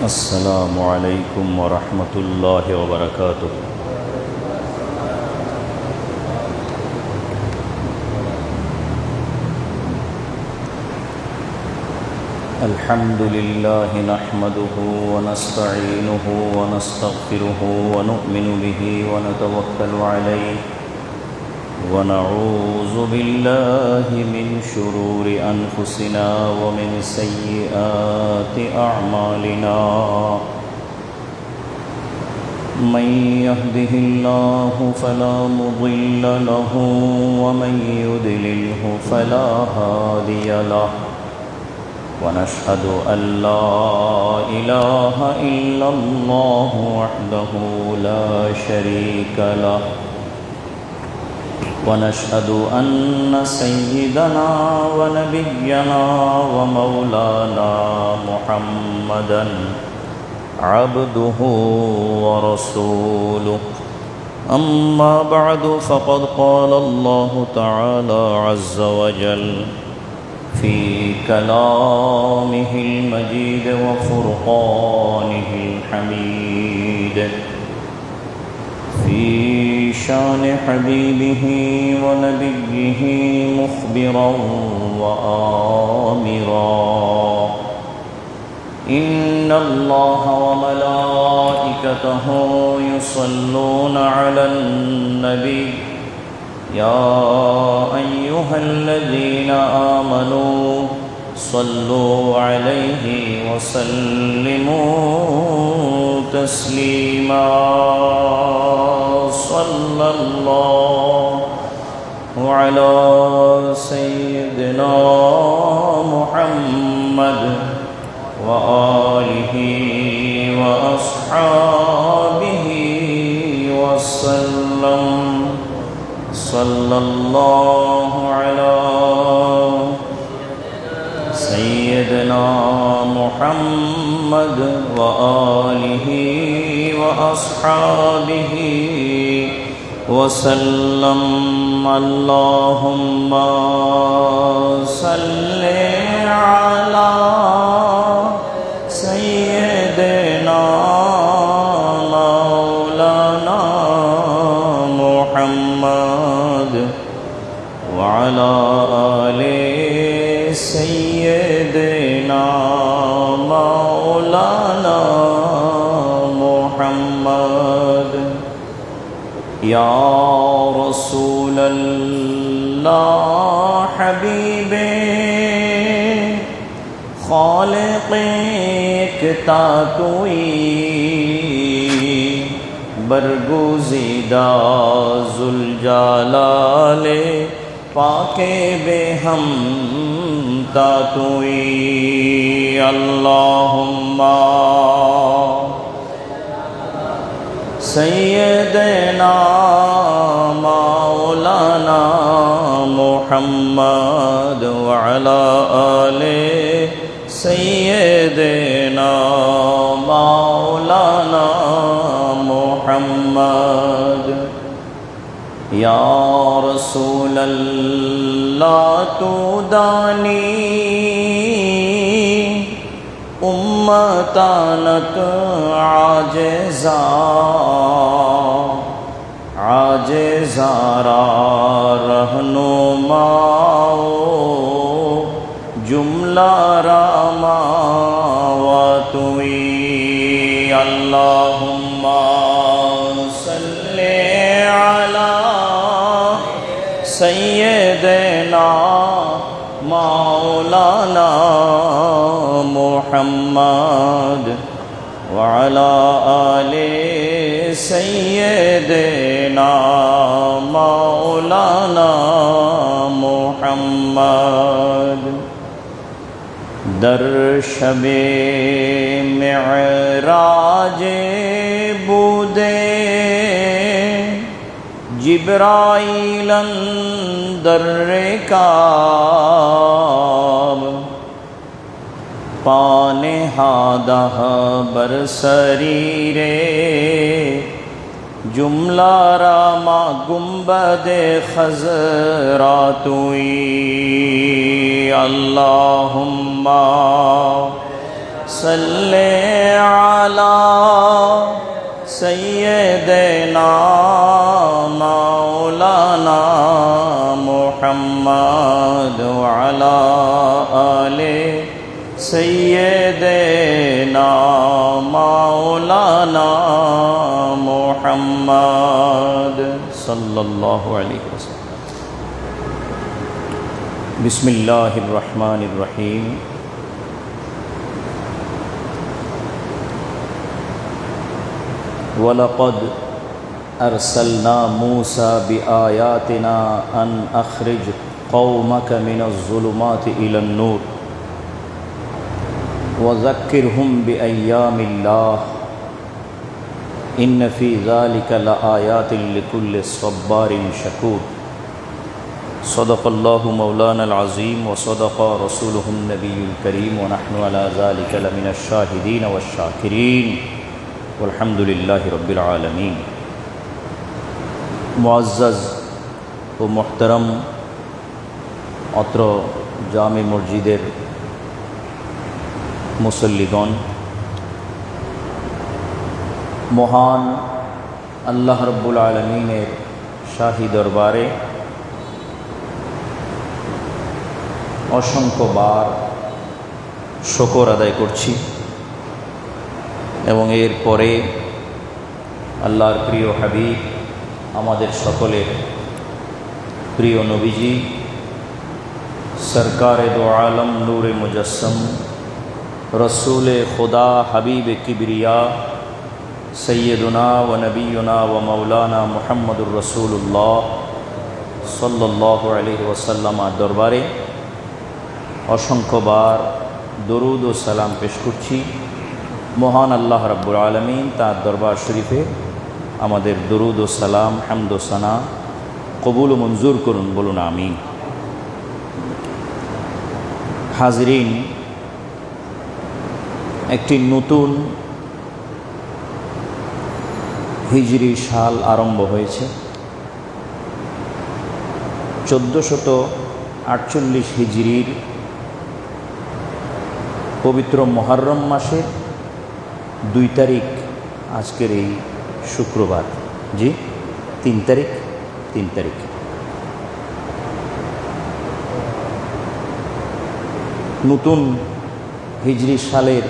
السلام عليكم ورحمة الله وبركاته. الحمد لله نحمده ونستعينه ونستغفره ونؤمن به ونتوكل عليه ونعوذ بالله من شرور أنفسنا ومن سيئات أعمالنا. من يهده الله فلا مضل له ومن يضلله فلا هادي له. ونشهد أن لا إله إلا الله وحده لا شريك له. ونشهد أن سيدنا ونبينا ومولانا محمدًا عبده ورسوله. أما بعد فقد قال الله تعالى عز وجل في كلامه المجيد وفرقانه الحميد في شان حبيبه ونبيه مخبرا وآمرا. إن الله وملائكته يصلون على النبي يا أيها الذين آمنوا صلوا عليه وسلموا تسليما. صلى الله على سيدنا محمد وآله وأصحابه وسلم. صلى الله على سيدنا محمد وآله وأصحابه وسلم. اللهم صل على سيدنا مولانا محمد وعلى آل سيدنا مولانا محمد. يا رسول الله حبيبي خالق یکتا توئی برگزیدہ ذوالجلال پاک بے ہم توئی. اللہم سیدنا مولانا محمد وعلى آل سیدنا مولانا محمد. یا رسول اللہ تو دانی امتانت عاجزارا رہنماؤ جملہ راما واتوئی. اللہم صلی علی سیدنا مولانا محمد وعلى آل سيدنا مولانا محمد. در شب معراج بودے جبرائیل اندر رکاب پانے ہادہ برسریرے جملہ راما گنبد خضراتوئی. اللہم صل على سيدنا مولانا محمد وعلى آل سيدنا مولانا محمد صلى الله عليه وسلم. بسم الله الرحمن الرحيم. وَلَقَدْ أَرْسَلْنَا مُوسَى بِآيَاتِنَا أَنْ أَخْرِجْ قَوْمَكَ مِنَ الظُّلُمَاتِ إِلَى النُّورِ وَذَكِّرْهُمْ بِأَيَّامِ اللَّهِ إِنَّ فِي ذَلِكَ لَآيَاتٍ لِكُلِّ صَبَّارٍ شَكُورٍ. صدق الله مولانا العظيم وصدق رسوله النبي الكريم ونحن على ذلك لمن الشاهدين والشاكرين والحمد لله رب العالمين. মুআজ্জাজ ও মুহতারাম অত্র জামে মসজিদের মুসল্লিগণ, মহান আল্লাহ রব্বুল আলমিনের শাহী দরবারে অসংখ্যবার শুকর আদায় করছি এবং এরপরে আল্লাহর প্রিয় হাবিব, আমাদের সকলের প্রিয় নবীজি সরকারে দো আলম নূরে মুজস্সম রসুলে খুদা হাবিব কিবরিয়া সৈয়দুনা ও নবীনা ও মৌলানা মুহাম্মদুর রসুল্লাহ সাল্লাল্লাহু আলাইহি ওয়াসাল্লাম দরবারে অসংখ্যবার দরুদ ও সালাম পেশ করছি। মহান আল্লাহ রাব্বুল আলামিন তার দরবার শরীফে আমাদের দরুদ ও সালাম, হামদ ও সানা কবুল ও মঞ্জুর করুন, বলুন আমিন। হাজরিন, একটি নতুন হিজরি সাল আরম্ভ হয়েছে। 1448 হিজরির পবিত্র মুহররম মাসের 2 তারিখ, আজকের এই শুক্রবার, জি 3 তারিখ। নতুন হিজরি সালের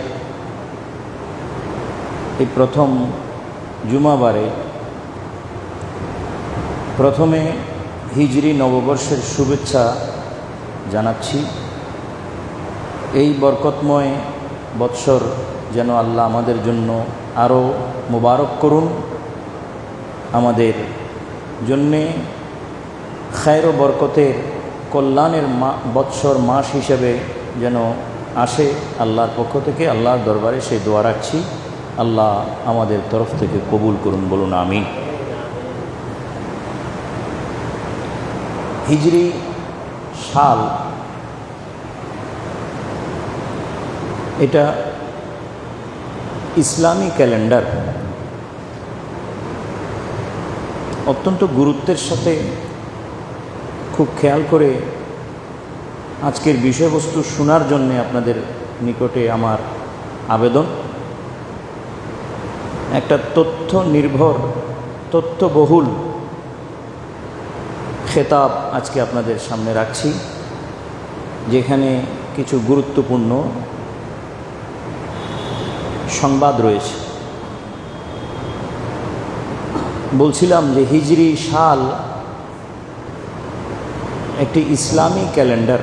এই প্রথম জুমাবারে প্রথমে হিজরি নববর্ষের শুভেচ্ছা জানাচ্ছি। এই বরকতময় বৎসর যেন আল্লাহ আমাদের জন্য আরও মুবারক করুন, আমাদের জন্যে খায়র ও বরকতের কল্যাণের বৎসর মাস হিসেবে যেন আসে আল্লাহর পক্ষ থেকে। আল্লাহর দরবারে সেই দোয়া রাখছি, আল্লাহ আমাদের তরফ থেকে কবুল করুন, বলুন আমিন। হিজরি সাল এটা ইসলামী ক্যালেন্ডার। অত্যন্ত গুরুত্বের সাথে খুব খেয়াল করে আজকের বিষয়বস্তু শোনার জন্যে আপনাদের নিকটে আমার আবেদন। একটা তথ্য নির্ভর, তথ্যবহুল খেতাব আজকে আপনাদের সামনে রাখছি, যেখানে কিছু গুরুত্বপূর্ণ সংবাদ রয়েছে। বলছিলাম যে হিজরি সাল একটি ইসলামী ক্যালেন্ডার,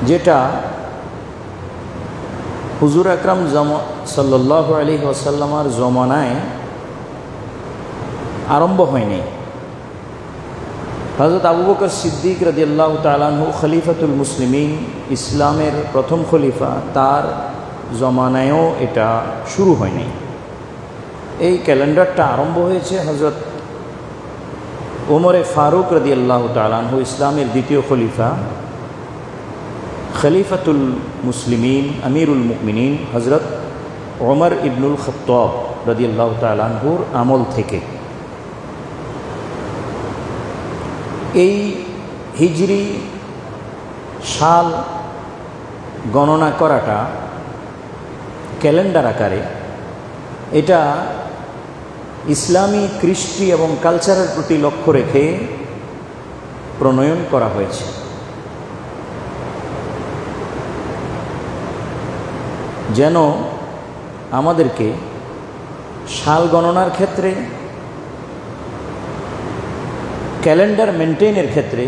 যেটা হুজুর আকরাম সাল্লাল্লাহু আলাইহি ওয়াসাল্লামের জমানায় আরম্ভ হয়নি। হযরত আবু বকর সিদ্দিক রাদিয়াল্লাহু তাআলা আনহু খলিফাতুল মুসলিমিন, ইসলামের প্রথম খলিফা, তার জমানায়ও এটা শুরু হয়নি। এই ক্যালেন্ডারটা আরম্ভ হয়েছে হযরত ওমরে ফারুক রাদিয়াল্লাহু তাআলা আনহু, ইসলামের দ্বিতীয় খলিফা, খলিফাতুল মুসলিমিন, আমিরুল মুমিনিন হযরত ওমর ইবনুল খাত্তাব রাদিয়াল্লাহু তাআলা আনহুর আমল থেকে। এই হিজরি সাল গণনা করাটা ক্যালেন্ডার আকারে, এটা ইসলামী কৃষ্টি এবং কালচারের প্রতি লক্ষ্য রেখে প্রণয়ন করা হয়েছে। যেন আমাদেরকে সাল গণনার ক্ষেত্রে, ক্যালেন্ডার মেনটেনের ক্ষেত্রে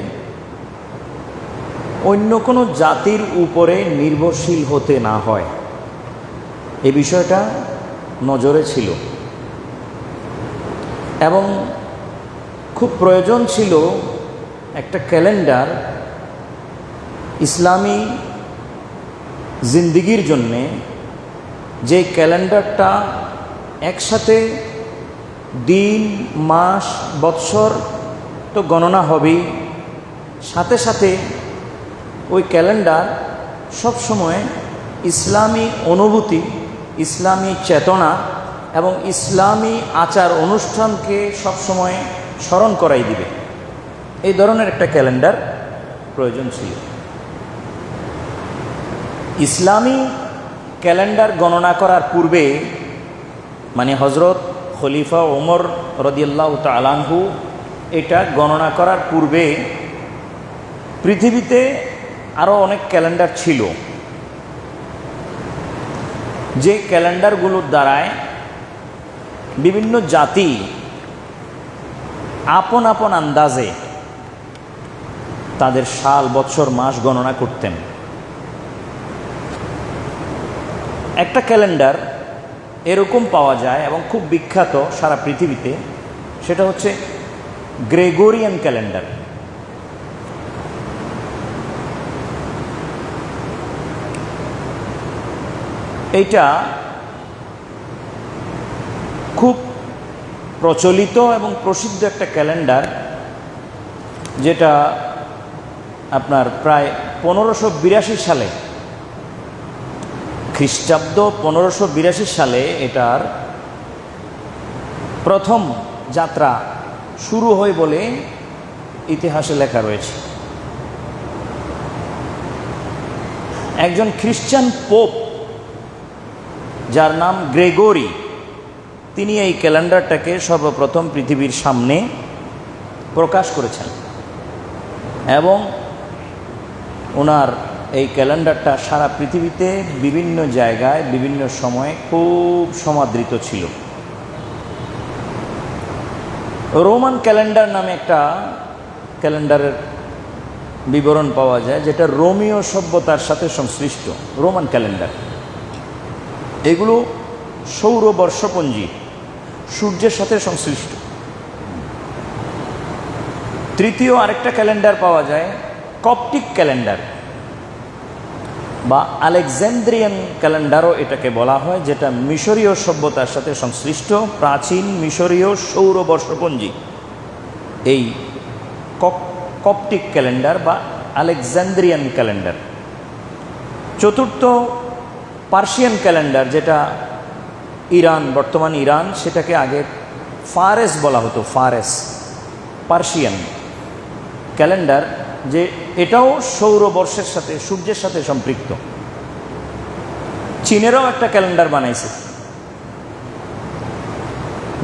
অন্য কোনো জাতির উপরে নির্ভরশীল হতে না হয়, এই বিষয়টা নজরে ছিল এবং খুব প্রয়োজন ছিল একটা ক্যালেন্ডার ইসলামী জিন্দিগির জন্যে, যে ক্যালেন্ডারটা একসাথে দিন, মাস, বৎসর তো গণনা হবেই, সাথে সাথে ওই ক্যালেন্ডার সবসময় ইসলামী অনুভূতি, ইসলামী চেতনা এবং ইসলামী আচার অনুষ্ঠানকে সবসময় স্মরণ করাই দিবে, এই ধরনের একটা ক্যালেন্ডার প্রয়োজন ছিল। ইসলামী ক্যালেন্ডার গণনা করার পূর্বে, মানে হজরত খলিফা ওমর রাদিয়াল্লাহু তাআলা আনহু এটা গণনা করার পূর্বে পৃথিবীতে আরও অনেক ক্যালেন্ডার ছিল, যে ক্যালেন্ডারগুলোর দ্বারায় বিভিন্ন জাতি আপন আপন আন্দাজে তাদের সাল, বৎসর, মাস গণনা করতেন। একটা ক্যালেন্ডার এরকম পাওয়া যায় এবং খুব বিখ্যাত সারা পৃথিবীতে, সেটা হচ্ছে গ্রেগরিয়ান ক্যালেন্ডার। এইটা খুব প্রচলিত এবং প্রসিদ্ধ একটা ক্যালেন্ডার, যেটা আপনার প্রায় 1582 সালে, খ্রিস্টাব্দ 1582 সালে এটার প্রথম যাত্রা শুরু হয় বলে ইতিহাসে লেখা রয়েছে। একজন খ্রিস্টান পোপ যার নাম গ্রেগরি, তিনি এই ক্যালেন্ডারটাকে সর্বপ্রথম পৃথিবীর সামনে প্রকাশ করেছেন এবং ওনার এই ক্যালেন্ডারটা সারা পৃথিবীতে বিভিন্ন জায়গায় বিভিন্ন সময়ে খুব সমাদৃত ছিল। রোমান ক্যালেন্ডার নামে একটা ক্যালেন্ডারের বিবরণ পাওয়া যায়, যেটা রোমীয় সভ্যতার সাথে সংশ্লিষ্ট। রোমান ক্যালেন্ডার এগুলো সৌর বর্ষপঞ্জি, সূর্যের সাথে সংশ্লিষ্ট। তৃতীয় আরেকটা ক্যালেন্ডার পাওয়া যায়, কপটিক ক্যালেন্ডার বা আলেকজান্দ্রিয়ান ক্যালেন্ডারও এটাকে বলা হয়, যেটা মিশরীয় সভ্যতার সাথে সংশ্লিষ্ট প্রাচীন মিশরীয় সৌর বর্ষপঞ্জি, এই কপটিক ক্যালেন্ডার বা আলেকজান্দ্রিয়ান ক্যালেন্ডার। চতুর্থ পার্সিয়ান ক্যালেন্ডার, যেটা ইরান, বর্তমান ইরান, সেটাকে আগে ফারেস বলা হতো, ফারেস, পার্সিয়ান ক্যালেন্ডার, যে এটাও সৌরবর্ষের সাথে, সূর্যের সাথে সম্পৃক্ত। চীনেরও একটা ক্যালেন্ডার বানাইছে,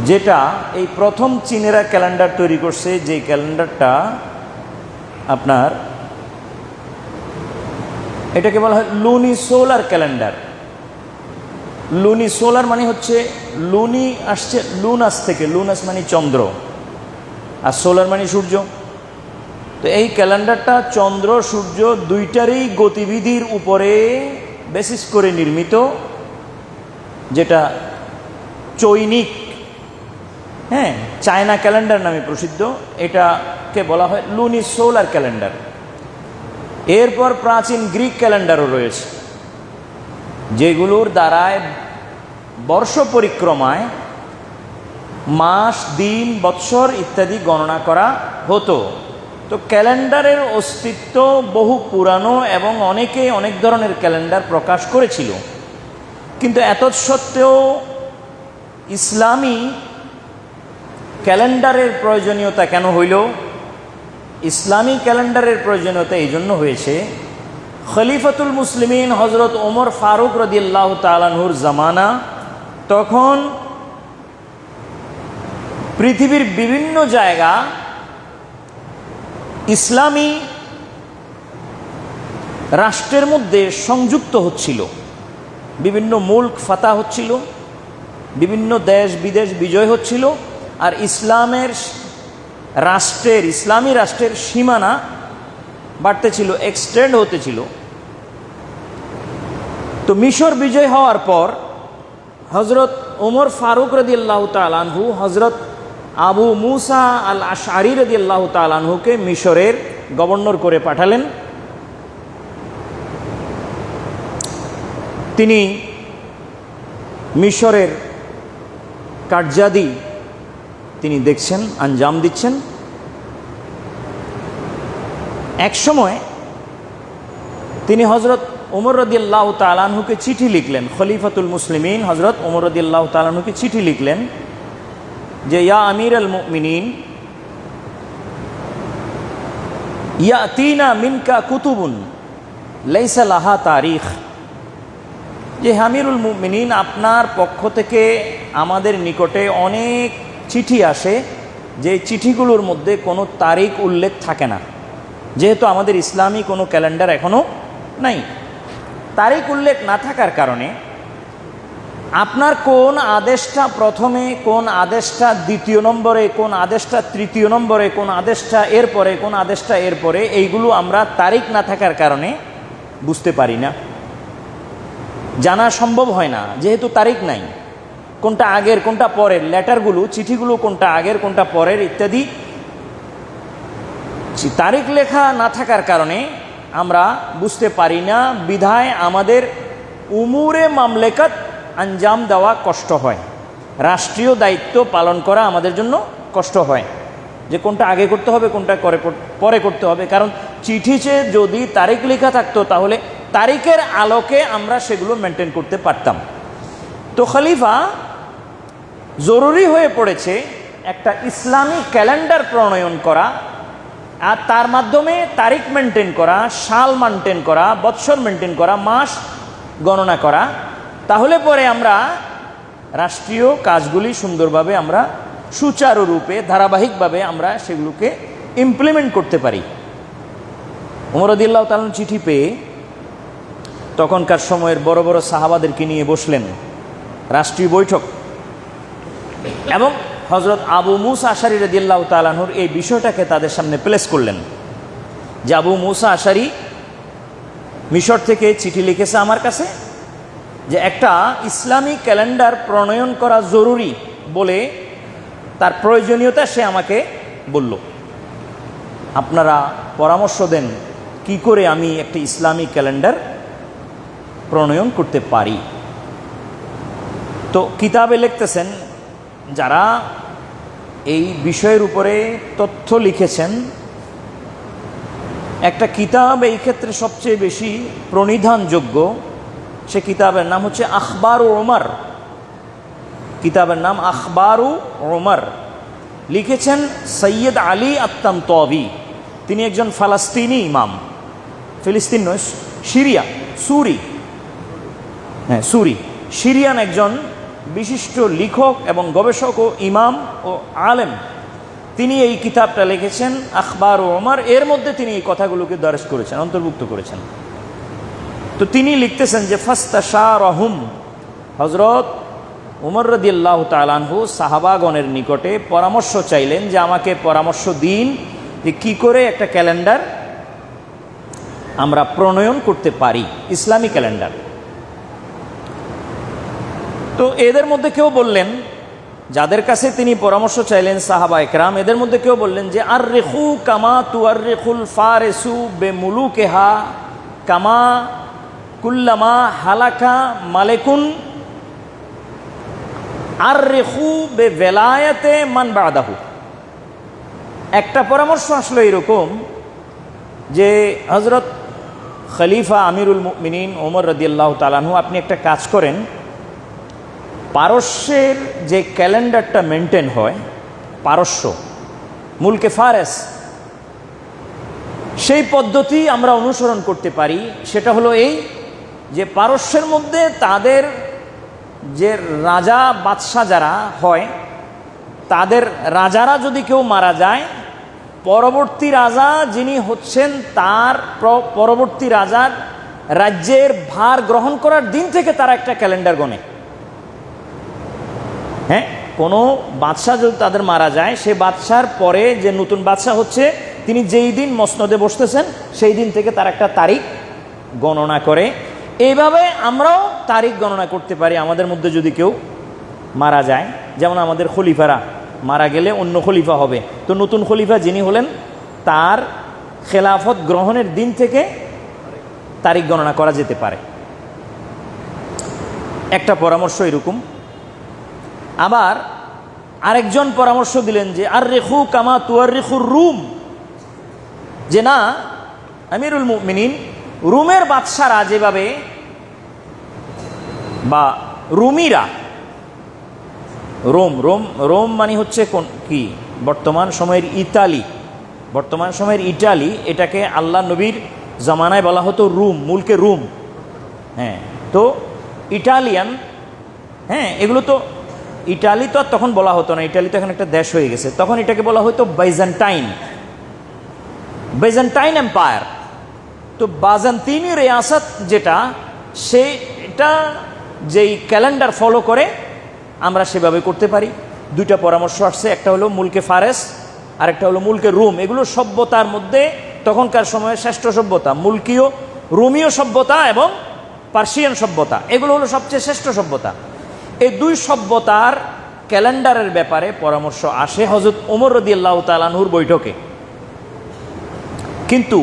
যেটা এই প্রথম চীনেরা ক্যালেন্ডার তৈরি করছে, যে ক্যালেন্ডারটা আপনার এটাকে বলা হয় Luni solar calendar. Luni solar মানে হচ্ছে, লুনি আসছে লুনাস থেকে, লুনাস মানে চন্দ্র আর সোলার মানে সূর্য। তো এই ক্যালেন্ডারটা চন্দ্র সূর্য দুইটারই গতিবিধির উপরে বেসিস করে নির্মিত, যেটা চৈনিক, চায়না ক্যালেন্ডার নামে প্রসিদ্ধ। এটাকে বলা হয় লুনি সোলার ক্যালেন্ডার। এরপর প্রাচীন গ্রিক ক্যালেন্ডারও রয়েছে, যেগুলোর দ্বারায় বর্ষ পরিক্রমায় মাস, দিন, বৎসর ইত্যাদি গণনা করা হতো। তো ক্যালেন্ডারের অস্তিত্ব বহু পুরানো এবং অনেকে অনেক ধরনের ক্যালেন্ডার প্রকাশ করেছিল, কিন্তু এতৎসত্ত্বেও ইসলামী ক্যালেন্ডারের প্রয়োজনীয়তা কেন হইল? ইসলামী ক্যালেন্ডারের প্রয়োজনীয়তা এই জন্য হয়েছে, খলিফাতুল মুসলিমিন হজরত ওমর ফারুক রাদিয়াল্লাহু তাআলা আনহুর জামানা। তখন পৃথিবীর বিভিন্ন জায়গা ইসলামী রাষ্ট্রের মধ্যে সংযুক্ত হচ্ছিল, বিভিন্ন মুলক ফাতা হচ্ছিল, বিভিন্ন দেশ বিদেশ বিজয় হচ্ছিল, আর ইসলামী রাষ্ট্রের সীমানা বাড়তেছিল, এক্সটেন্ড হতেছিল। তো মিশর বিজয় হওয়ার পর হজরত ওমর ফারুক রাদিয়াল্লাহু তাআলা আনহু হজরত আবু মুসা আল আশআরী রাদিয়াল্লাহু তাআলা আনহুকে মিশরের গভর্নর করে পাঠালেন। তিনি মিশরের কার্যাদি তিনি দেখছেন, আঞ্জাম দিচ্ছেন। এক সময় তিনি হজরত ওমর রাদিয়াল্লাহু তাআলা আনহুকে চিঠি লিখলেন, খলিফাতুল মুসলিমিন হজরত ওমর রাদিয়াল্লাহু তাআলা আনহুকে চিঠি লিখলেন যে ইয়া আমির আল মুমিনিন ইয়াতিনা মিনকা কুতুবুন লাইসা লাহা তারিখ, যে আমিরুল মুমিনিন আপনার পক্ষ থেকে আমাদের নিকটে অনেক চিঠি আসে, যে চিঠিগুলোর মধ্যে কোনো তারিখ উল্লেখ থাকে না, যেহেতু আমাদের ইসলামী কোনো ক্যালেন্ডার এখনও নাই। তারিখ উল্লেখ না থাকার কারণে আপনার কোন আদেশটা প্রথমে, কোন আদেশটা দ্বিতীয় নম্বরে, কোন আদেশটা তৃতীয় নম্বরে, কোন আদেশটা এরপরে, কোন আদেশটা এরপরে, এইগুলো আমরা তারিখ না থাকার কারণে বুঝতে পারি না, জানা সম্ভব হয় না, যেহেতু তারিখ নাই। কোনটা আগের কোনটা পরের, লেটারগুলো চিঠিগুলো কোনটা আগের কোনটা পরের ইত্যাদি তারিখ লেখা না থাকার কারণে আমরা বুঝতে পারি না, বিধায় আমাদের উমুরে মামলেকাত আঞ্জাম দেওয়া কষ্ট হয়, রাষ্ট্রীয় দায়িত্ব পালন করা আমাদের জন্য কষ্ট হয়, যে কোনটা আগে করতে হবে কোনটা পরে করতে হবে। কারণ চিঠিতে যদি তারিখ লেখা থাকতো তাহলে তারিখের আলোকে আমরা সেগুলো মেনটেন করতে পারতাম। তো খলিফা জরুরি হয়ে পড়েছে একটা ইসলামী ক্যালেন্ডার প্রণয়ন করা, আর তার মাধ্যমে তারিখ মেনটেন করা, সাল মেনটেন করা, বৎসর মেনটেন করা, মাস গণনা করা। তাহলে পরে আমরা রাষ্ট্রীয় কাজগুলি সুন্দরভাবে আমরা সুচারুরূপে ধারাবাহিকভাবে আমরা সেগুলোকে ইমপ্লিমেন্ট করতে পারি। ওমর রাদিয়াল্লাহু তাআলা চিঠি পেয়ে তখনকার সময়ের বড় বড় সাহাবাদেরকে নিয়ে বসলেন রাষ্ট্রীয় বৈঠক, এবং হজরত আবু মুসা আশারী রাদিয়াল্লাহু তাআলা আনহুর এই বিষয়টাকে তাদের সামনে প্লেস করলেন যে আবু মুসা আশারী মিশর থেকে চিঠি লিখেছে আমার কাছে যে একটা ইসলামী ক্যালেন্ডার প্রণয়ন করা জরুরি বলে তার প্রয়োজনীয়তা সে আমাকে বলল, আপনারা পরামর্শ দেন কি করে আমি একটা ইসলামী ক্যালেন্ডার প্রণয়ন করতে পারি। তো কিতাবে লিখতেছেন যারা এই বিষয়ের উপরে তথ্য লিখেছেন, একটা কিতাব এই ক্ষেত্রে সবচেয়ে বেশি প্রণিধানযোগ্য, সে কিতাবের নাম হচ্ছে আখবারু ওমর। কিতাবের নাম আখবারু ওমর, লিখেছেন সৈয়দ আলী আত-তানতাবী। তিনি একজন ফালাস্তিনি ইমাম, ফিলিস্তিন নয়, সিরিয়া, সুরি, হ্যাঁ সুরি, সিরিয়ান একজন বিশিষ্ট লেখক এবং গবেষক ও ইমাম ও আলেম। তিনি এই কিতাবটা লিখেছেন আখবারু ওমর। এর মধ্যে তিনি এই কথাগুলোকে দরজ করেছেন, অন্তর্ভুক্ত করেছেন। তো তিনি লিখতেছেন যে ফাস্তাশারহুম, হযরত ওমর রাদিয়াল্লাহু তাআলা আনহু সাহাবাগণের নিকটে পরামর্শ চাইলেন যে আমাকে পরামর্শ দিন যে কী করে একটা ক্যালেন্ডার আমরা প্রণয়ন করতে পারি, ইসলামী ক্যালেন্ডার। তো এদের মধ্যে কেউ বললেন, যাদের কাছে তিনি পরামর্শ চাইলেন সাহাবা একরাম, এদের মধ্যে কেউ বললেন যে আর রেখু কামা তুয়াররিখুল ফারেসু বেমুলুকেহা কামা কুল্লামা হালাকা মালেকুন আর রেখু বে বেলায়াতে মান বাদাহু। একটা পরামর্শ আসলো এরকম যে হজরত খলিফা আমিরুল মুমিনিন ওমর রাদিয়াল্লাহু তাআলা আনহু, আপনি একটা কাজ করেন, পারস্যের যে ক্যালেন্ডারটা মেনটেন হয়, পারস্য মুলকে ফারেস, সেই পদ্ধতি আমরা অনুসরণ করতে পারি। সেটা হলো এই যে পারস্যের মধ্যে তাদের যে রাজা বাদশাহ যারা হয়, তাদের রাজারা যদি কেউ মারা যায়, পরবর্তী রাজা যিনি হচ্ছেন তার পরবর্তী রাজার রাজ্যের ভার গ্রহণ করার দিন থেকে তারা একটা ক্যালেন্ডার গণে। হ্যাঁ, কোনো বাদশাহ যদি তাদের মারা যায়, সে বাদশার পরে যে নতুন বাদশাহ হচ্ছে, তিনি যেই দিন মসনদে বসতেছেন সেই দিন থেকে তার একটা তারিখ গণনা করে। এইভাবে আমরাও তারিখ গণনা করতে পারি। আমাদের মধ্যে যদি কেউ মারা যায়, যেমন আমাদের খলিফারা মারা গেলে অন্য খলিফা হবে, তো নতুন খলিফা যিনি হলেন তার খেলাফত গ্রহণের দিন থেকে তারিখ গণনা করা যেতে পারে। একটা পরামর্শ এরকম। আবার আরেকজন পরামর্শ দিলেন যে আর রেখু কামা তুয়ার রেখুর রুম, যে না, আমিরুল মুমিনিন, রুমের বাদশারা যেভাবে বা রুমিরা, রোম রোম রোম মানে হচ্ছে কোন কি বর্তমান সময়ের ইতালি, বর্তমান সময়ের ইটালি, এটাকে আল্লাহ নবীর জামানায় বলা হতো রুম, মুলকে রুম। হ্যাঁ, তো ইটালিয়ান, হ্যাঁ, এগুলো তো ইটালি তো আর তখন বলা হতো না, ইটালি তো এখন একটা দেশ হয়ে গেছে, তখন এটাকে বলা হতো বাইজেন্টাইন, বাইজেন্টাইন এম্পায়ার। তো বাজান্তিনি রিয়াসত যেটা, সেটা যেই ক্যালেন্ডার ফলো করে আমরা সেভাবে করতে পারি। দুইটা পরামর্শ আসছে, একটা হলো মুলকে ফারেস আর একটা হলো মুলকে রোম। এগুলো সভ্যতার মধ্যে তখনকার সময়ে শ্রেষ্ঠ সভ্যতা, মুলকীয় রোমীয় সভ্যতা এবং পার্সিয়ান সভ্যতা, এগুলো হলো সবচেয়ে শ্রেষ্ঠ সভ্যতা। এই দুই সভ্যতার ক্যালেন্ডারের ব্যাপারে পরামর্শ আসে হযরত ওমর রাদিয়াল্লাহু তাআলা আনহুর বৈঠকে। কিন্তু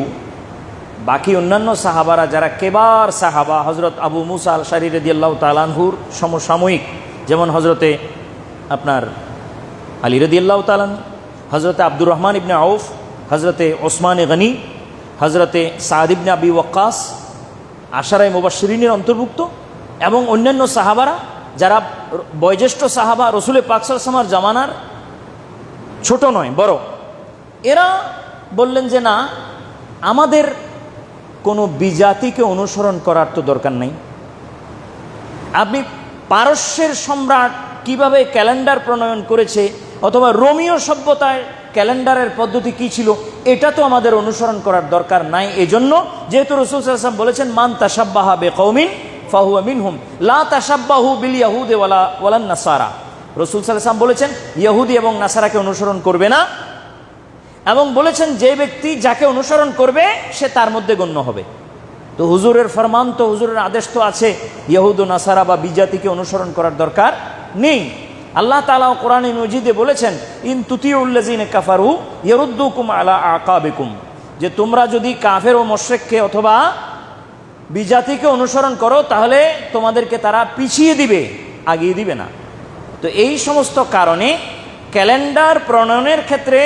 বাকি অন্যান্য সাহাবারা যারা কেবার সাহাবা, হজরত আবু মুসা আল আশআরী রাদিয়াল্লাহু তাআলা আনহুর সমসাময়িক, যেমন হজরতে আপনার আলী রাদিয়াল্লাহু তাআলা, হজরতে আব্দুর রহমান ইবনে আউফ, হজরতে ওসমানে গনি, হজরতে সাদ ইবনে আবি ওয়াক্কাস, আশারায়ে মুবাশশিরিনের অন্তর্ভুক্ত, এবং অন্যান্য সাহাবারা যারা বয়োজ্যেষ্ঠ সাহাবা, রসুল পাক সাল্লাল্লাহু আলাইহি ওয়াসাল্লামের জামানার ছোট নয় বড়, এরা বললেন যে না, আমাদের কোনো বিজাতিকে অনুসরণ করার তো দরকার নাই। আপনি পারস্যের সম্রাট কিভাবে ক্যালেন্ডার প্রণয়ন করেছে, অথবা রোমীয় সভ্যতায় ক্যালেন্ডারের পদ্ধতি কি ছিল, এটা তো আমাদের অনুসরণ করার দরকার নাই। এজন্য যেহেতু রাসূল সাল্লাল্লাহু আলাইহি ওয়াসাল্লাম বলেছেন মান তাশাব্বাহা বিকওমিন ফাহুয়া মিনহুম লা তাশাব্বাহু বিল ইয়াহুদি ওয়ালান নাসারা, রাসূল সাল্লাল্লাহু আলাইহি ওয়াসাল্লাম বলেছেন ইহুদি এবং নাসারাকে অনুসরণ করবে না, এবং বলেছেন যে ব্যক্তি যাকে অনুসরণ করবে সে তার মধ্যে গণ্য হবে। তো হুজুরের ফরমান, তো হুজুরের আদেশ তো আছে, ইহুদ ও নাসারা বা বিজাতিকে অনুসরণ করার দরকার নেই। আল্লাহ তাআলা কোরআনে মজিদে বলেছেন ইন তুতিউল্লাযিনা কাফারু ইয়ারুদ্দুকুম আলা আকাবিকুম, যে তোমরা যদি কাফের ও মুশরিককে অথবা বিজাতিকে অনুসরণ করো তাহলে তোমাদেরকে তারা পিছিয়ে দিবে, আগিয়ে দিবে না। তো এই সমস্ত কারণে ক্যালেন্ডার প্রণয়নের ক্ষেত্রে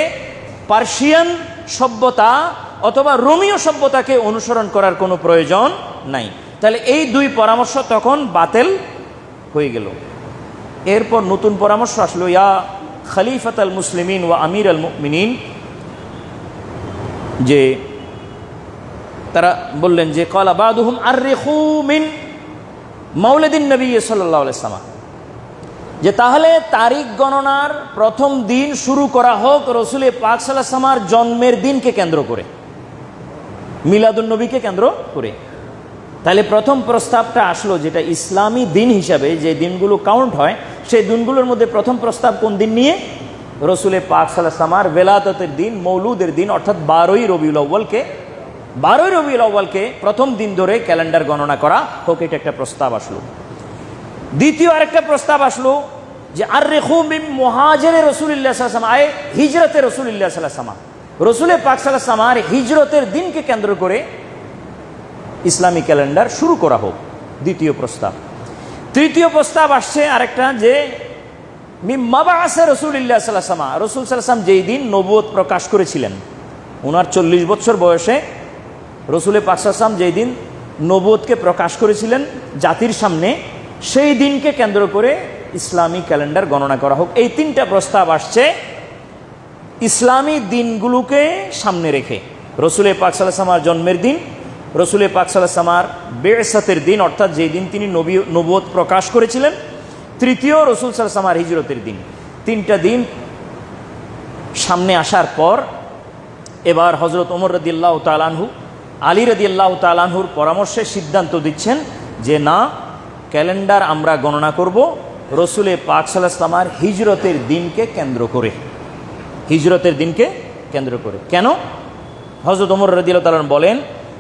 পার্সিয়ান সভ্যতা অথবা রোমীয় সভ্যতাকে অনুসরণ করার কোনো প্রয়োজন নাই। তাহলে এই দুই পরামর্শ তখন বাতিল হয়ে গেল। এরপর নতুন পরামর্শ আসলো, ইয়া খলিফাত আল মুসলিমিন ওয়া আমির আল মুমিনিন, যে তারা বললেন যে ক্বালা বাদুহুম আররিখু মিন মাউলিদিন নবী সাল্লাল্লাহু আলাইহি ওয়াসাল্লাম, যে তাহলে তারিখ গণনার প্রথম দিন শুরু করা হোক রসুল পাক সাল্লাল্লাহু আলাইহি ওয়াসাল্লামের জন্মের দিনকে কেন্দ্র করে, মিলাদুন নবীকে কেন্দ্র করে। তাহলে প্রথম প্রস্তাবটা আসলো, যেটা ইসলামী দিন হিসাবে যে দিনগুলো কাউন্ট হয়, সেই দিনগুলোর মধ্যে প্রথম প্রস্তাব কোন দিন নিয়ে? রসুল পাক সাল্লাল্লাহু আলাইহি ওয়াসাল্লামের বেলাদতের দিন, মৌলুদের দিন, অর্থাৎ 12ই রবিউল আউয়ালকে প্রথম দিন ধরে ক্যালেন্ডার গণনা করা হোক, এটা একটা প্রস্তাব আসলো। দ্বিতীয় আরেকটা প্রস্তাব আসলো যে আররিখু মিন মুহাজিরে রাসূলুল্লাহ সাল্লাল্লাহু আলাইহি ওয়াসাল্লাম, আয় হিজরতে রাসূলুল্লাহ সাল্লাল্লাহু আলাইহি ওয়াসাল্লাম, রসুল পাক সাল্লাল্লাহু আলাইহি ওয়াসাল্লামের হিজরতের দিনকে কেন্দ্র করে ইসলামী ক্যালেন্ডার শুরু করা হোক, দ্বিতীয় প্রস্তাব। তৃতীয় প্রস্তাব আসছে আরেকটা, যে মিম্মা বাআসা রাসূলুল্লাহ সাল্লাল্লাহু আলাইহি ওয়াসাল্লাম, রাসূল সাল্লাল্লাহু আলাইহি ওয়াসাল্লাম যেই দিন নবুয়ত প্রকাশ করেছিলেন, ওনার 40 বছর বয়সে রসুল পাক সাল্লাল্লাহু আলাইহি ওয়াসাল্লাম যেই দিন নবুয়তকে প্রকাশ করেছিলেন জাতির সামনে, সেই দিনকে কেন্দ্র করে ইসলামী ক্যালেন্ডার গণনা করা হোক। এই তিনটা প্রস্তাব আসছে ইসলামী দিনগুলোকে সামনে রেখে। রসুল পাক সাল্লাল্লাহু আলাইহি ওয়াসাল্লামের জন্মের দিন, রসুল পাক সাল্লাল্লাহু আলাইহি ওয়াসাল্লামের বে'সাতের দিন অর্থাৎ যেই দিন তিনি নবুয়ত প্রকাশ করেছিলেন, তৃতীয় রসুল সাল্লাল্লাহু আলাইহি ওয়াসাল্লামের হিজরতের দিন। তিনটা দিন সামনে আসার পর এবার হযরত ওমর রাদিয়াল্লাহু তাআলা আনহু আলী রাদিয়াল্লাহু তাআলা আনহুর পরামর্শে সিদ্ধান্ত দিচ্ছেন যে না, ক্যালেন্ডার আমরা গণনা করব রসুল পাক সাল্লাল্লাহু আলাইহি ওয়াসাল্লামের হিজরতের দিনকে কেন্দ্র করে। হিজরতের দিনকে কেন্দ্র করে কেন? হযরত ওমর রাদিয়াল্লাহু তাআলা বলেন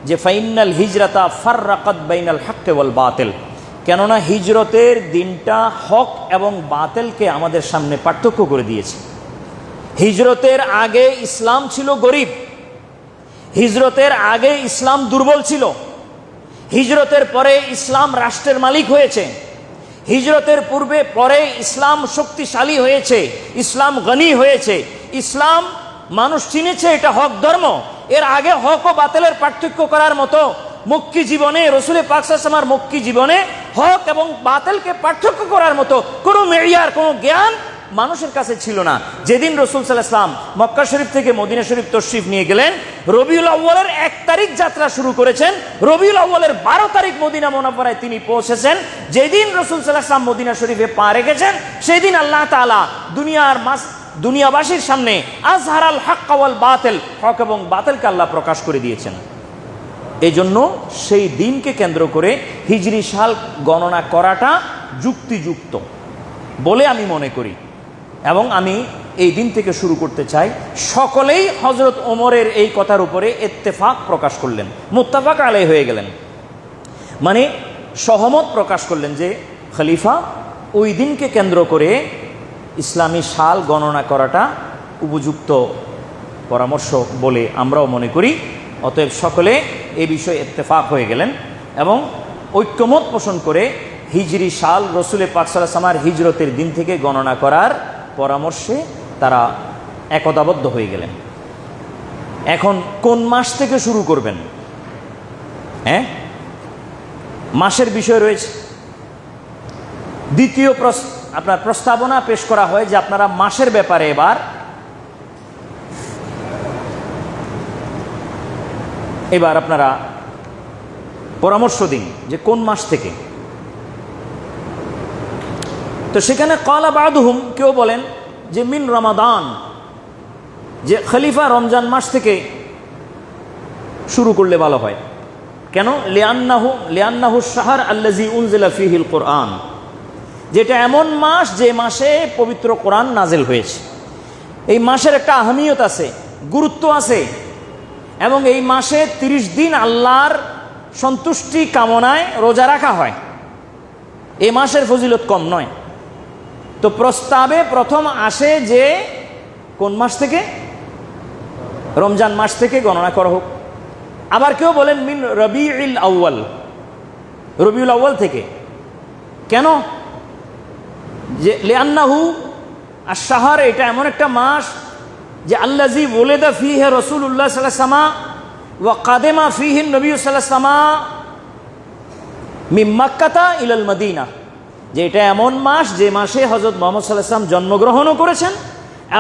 যে ফাইনাল হিজরাতা ফাররাকাত বাইনাল হক ওয়াল বাতিল, কেননা হিজরতের দিনটা হক এবং বাতিলকে আমাদের সামনে পার্থক্য করে দিয়েছে। হিজরতের আগে ইসলাম ছিল গরিব, হিজরতের আগে ইসলাম দুর্বল ছিল, হিজরতের পরে ইসলাম রাষ্ট্রের মালিক হয়েছে, হিজরতের পরে ইসলাম শক্তিশালী হয়েছে, ইসলাম গনি হয়েছে, ইসলাম মানুষ চিনেছে এটা হক ধর্ম। এর আগে হক ও বাতিলের পার্থক্য করার মতো মক্কি জীবনে, রসুল পাক সাল্লাল্লাহু আলাইহি ওয়াসাল্লামের মক্কি জীবনে হক এবং বাতিলকে পার্থক্য করার মতো কোনো মেয়ার, কোনো জ্ঞান মানুষের কাছে ছিল না। যেদিন রসুল সাল্লাল্লাহু আলাইহি ওয়াসাল্লাম মক্কা শরীফ থেকে মদিনা শরীফ তশরিফ নিয়ে গেলেন, রবিউল আউয়ালের 1 তারিখ যাত্রা শুরু করেছেন, রবিউল আউয়ালের 12 তারিখ মদিনা মুনাওয়ারায় তিনি পৌঁছেছেন। যেদিন রসুল সাল্লাল্লাহু আলাইহি ওয়াসাল্লাম মদিনা শরীফে পা রেখেছেন, সেই দিন আল্লাহ তাআলা দুনিয়াবাসীর সামনে আজহারাল হক ওয়াল বাতিল, হক এবং বাতিলকে আল্লাহ প্রকাশ করে দিয়েছেন। এই জন্য সেই দিনকে কেন্দ্র করে হিজরি সাল গণনা করাটা যুক্তিযুক্ত বলে আমি মনে করি, এবং আমি এই দিন থেকে শুরু করতে চাই। সকলেই হযরত ওমরের এই কথার উপরে ইত্তেফাক প্রকাশ করলেন, মুত্তাফাক আলাইহি হয়ে গেলেন, মানে সহমত প্রকাশ করলেন যে খলিফা ওই দিনকে কেন্দ্র করে ইসলামী সাল গণনা করাটা উপযুক্ত পরামর্শ বলে আমরাও মনে করি। অতএব সকলে এই বিষয়ে ইত্তেফাক হয়ে গেলেন এবং ঐক্যমত পোষণ করে হিজরি সাল রসুল পাক সাল্লাল্লাহু আলাইহি ওয়াসাল্লামের হিজরতের দিন থেকে গণনা করার পরামর্শে তারা একতাবদ্ধ হয়ে গেলেন। এখন কোন মাস থেকে শুরু করবেন? মাসের বিষয় রয়েছে। দ্বিতীয় আপনার প্রস্তাবনা পেশ করা হয় যে আপনারা মাসের ব্যাপারে এবার আপনারা পরামর্শ দিন যে কোন মাস থেকে। তো সেখানে ক্বালা বা'দুহুম, কেউ বলেন যে মিন রমাদান, যে খলিফা রমজান মাস থেকে শুরু করলে ভালো হয়। কেন? লিআন্নাহু শাহর আল্লাযী উনজিলা ফীহিল কুরআন, যেটা এমন মাস যে মাসে পবিত্র কোরআন নাজিল হয়েছে। এই মাসের একটা আহমিয়ত আছে, গুরুত্ব আছে, এবং এই মাসে 30 দিন আল্লাহর সন্তুষ্টি কামনায় রোজা রাখা হয়। এই মাসের ফজিলত কম নয়। তো প্রস্তাবে প্রথম আসে যে কোন মাস থেকে? রমজান মাস থেকে গণনা করা হোক। আবার কেউ বলেন মিন রবিউল আউয়াল, রবিউল আউয়াল থেকে। কেন? যে লিআন্নাহু আশ-শাহর, এটা এমন একটা মাস যে আল্লাযী ওয়ালাদা ফীহি রাসূলুল্লাহ সাল্লাল্লাহু আলাইহি ওয়াসাল্লাম ওয়া কাদামা ফীহি নবী সাল্লাল্লাহু আলাইহি ওয়াসাল্লাম মিন মক্কাতা ইলাল মদিনা, যে এটা এমন মাস যে মাসে হযরত মুহাম্মদ সাল্লাল্লাহু আলাইহি ওয়াসাল্লাম জন্মগ্রহণও করেছেন,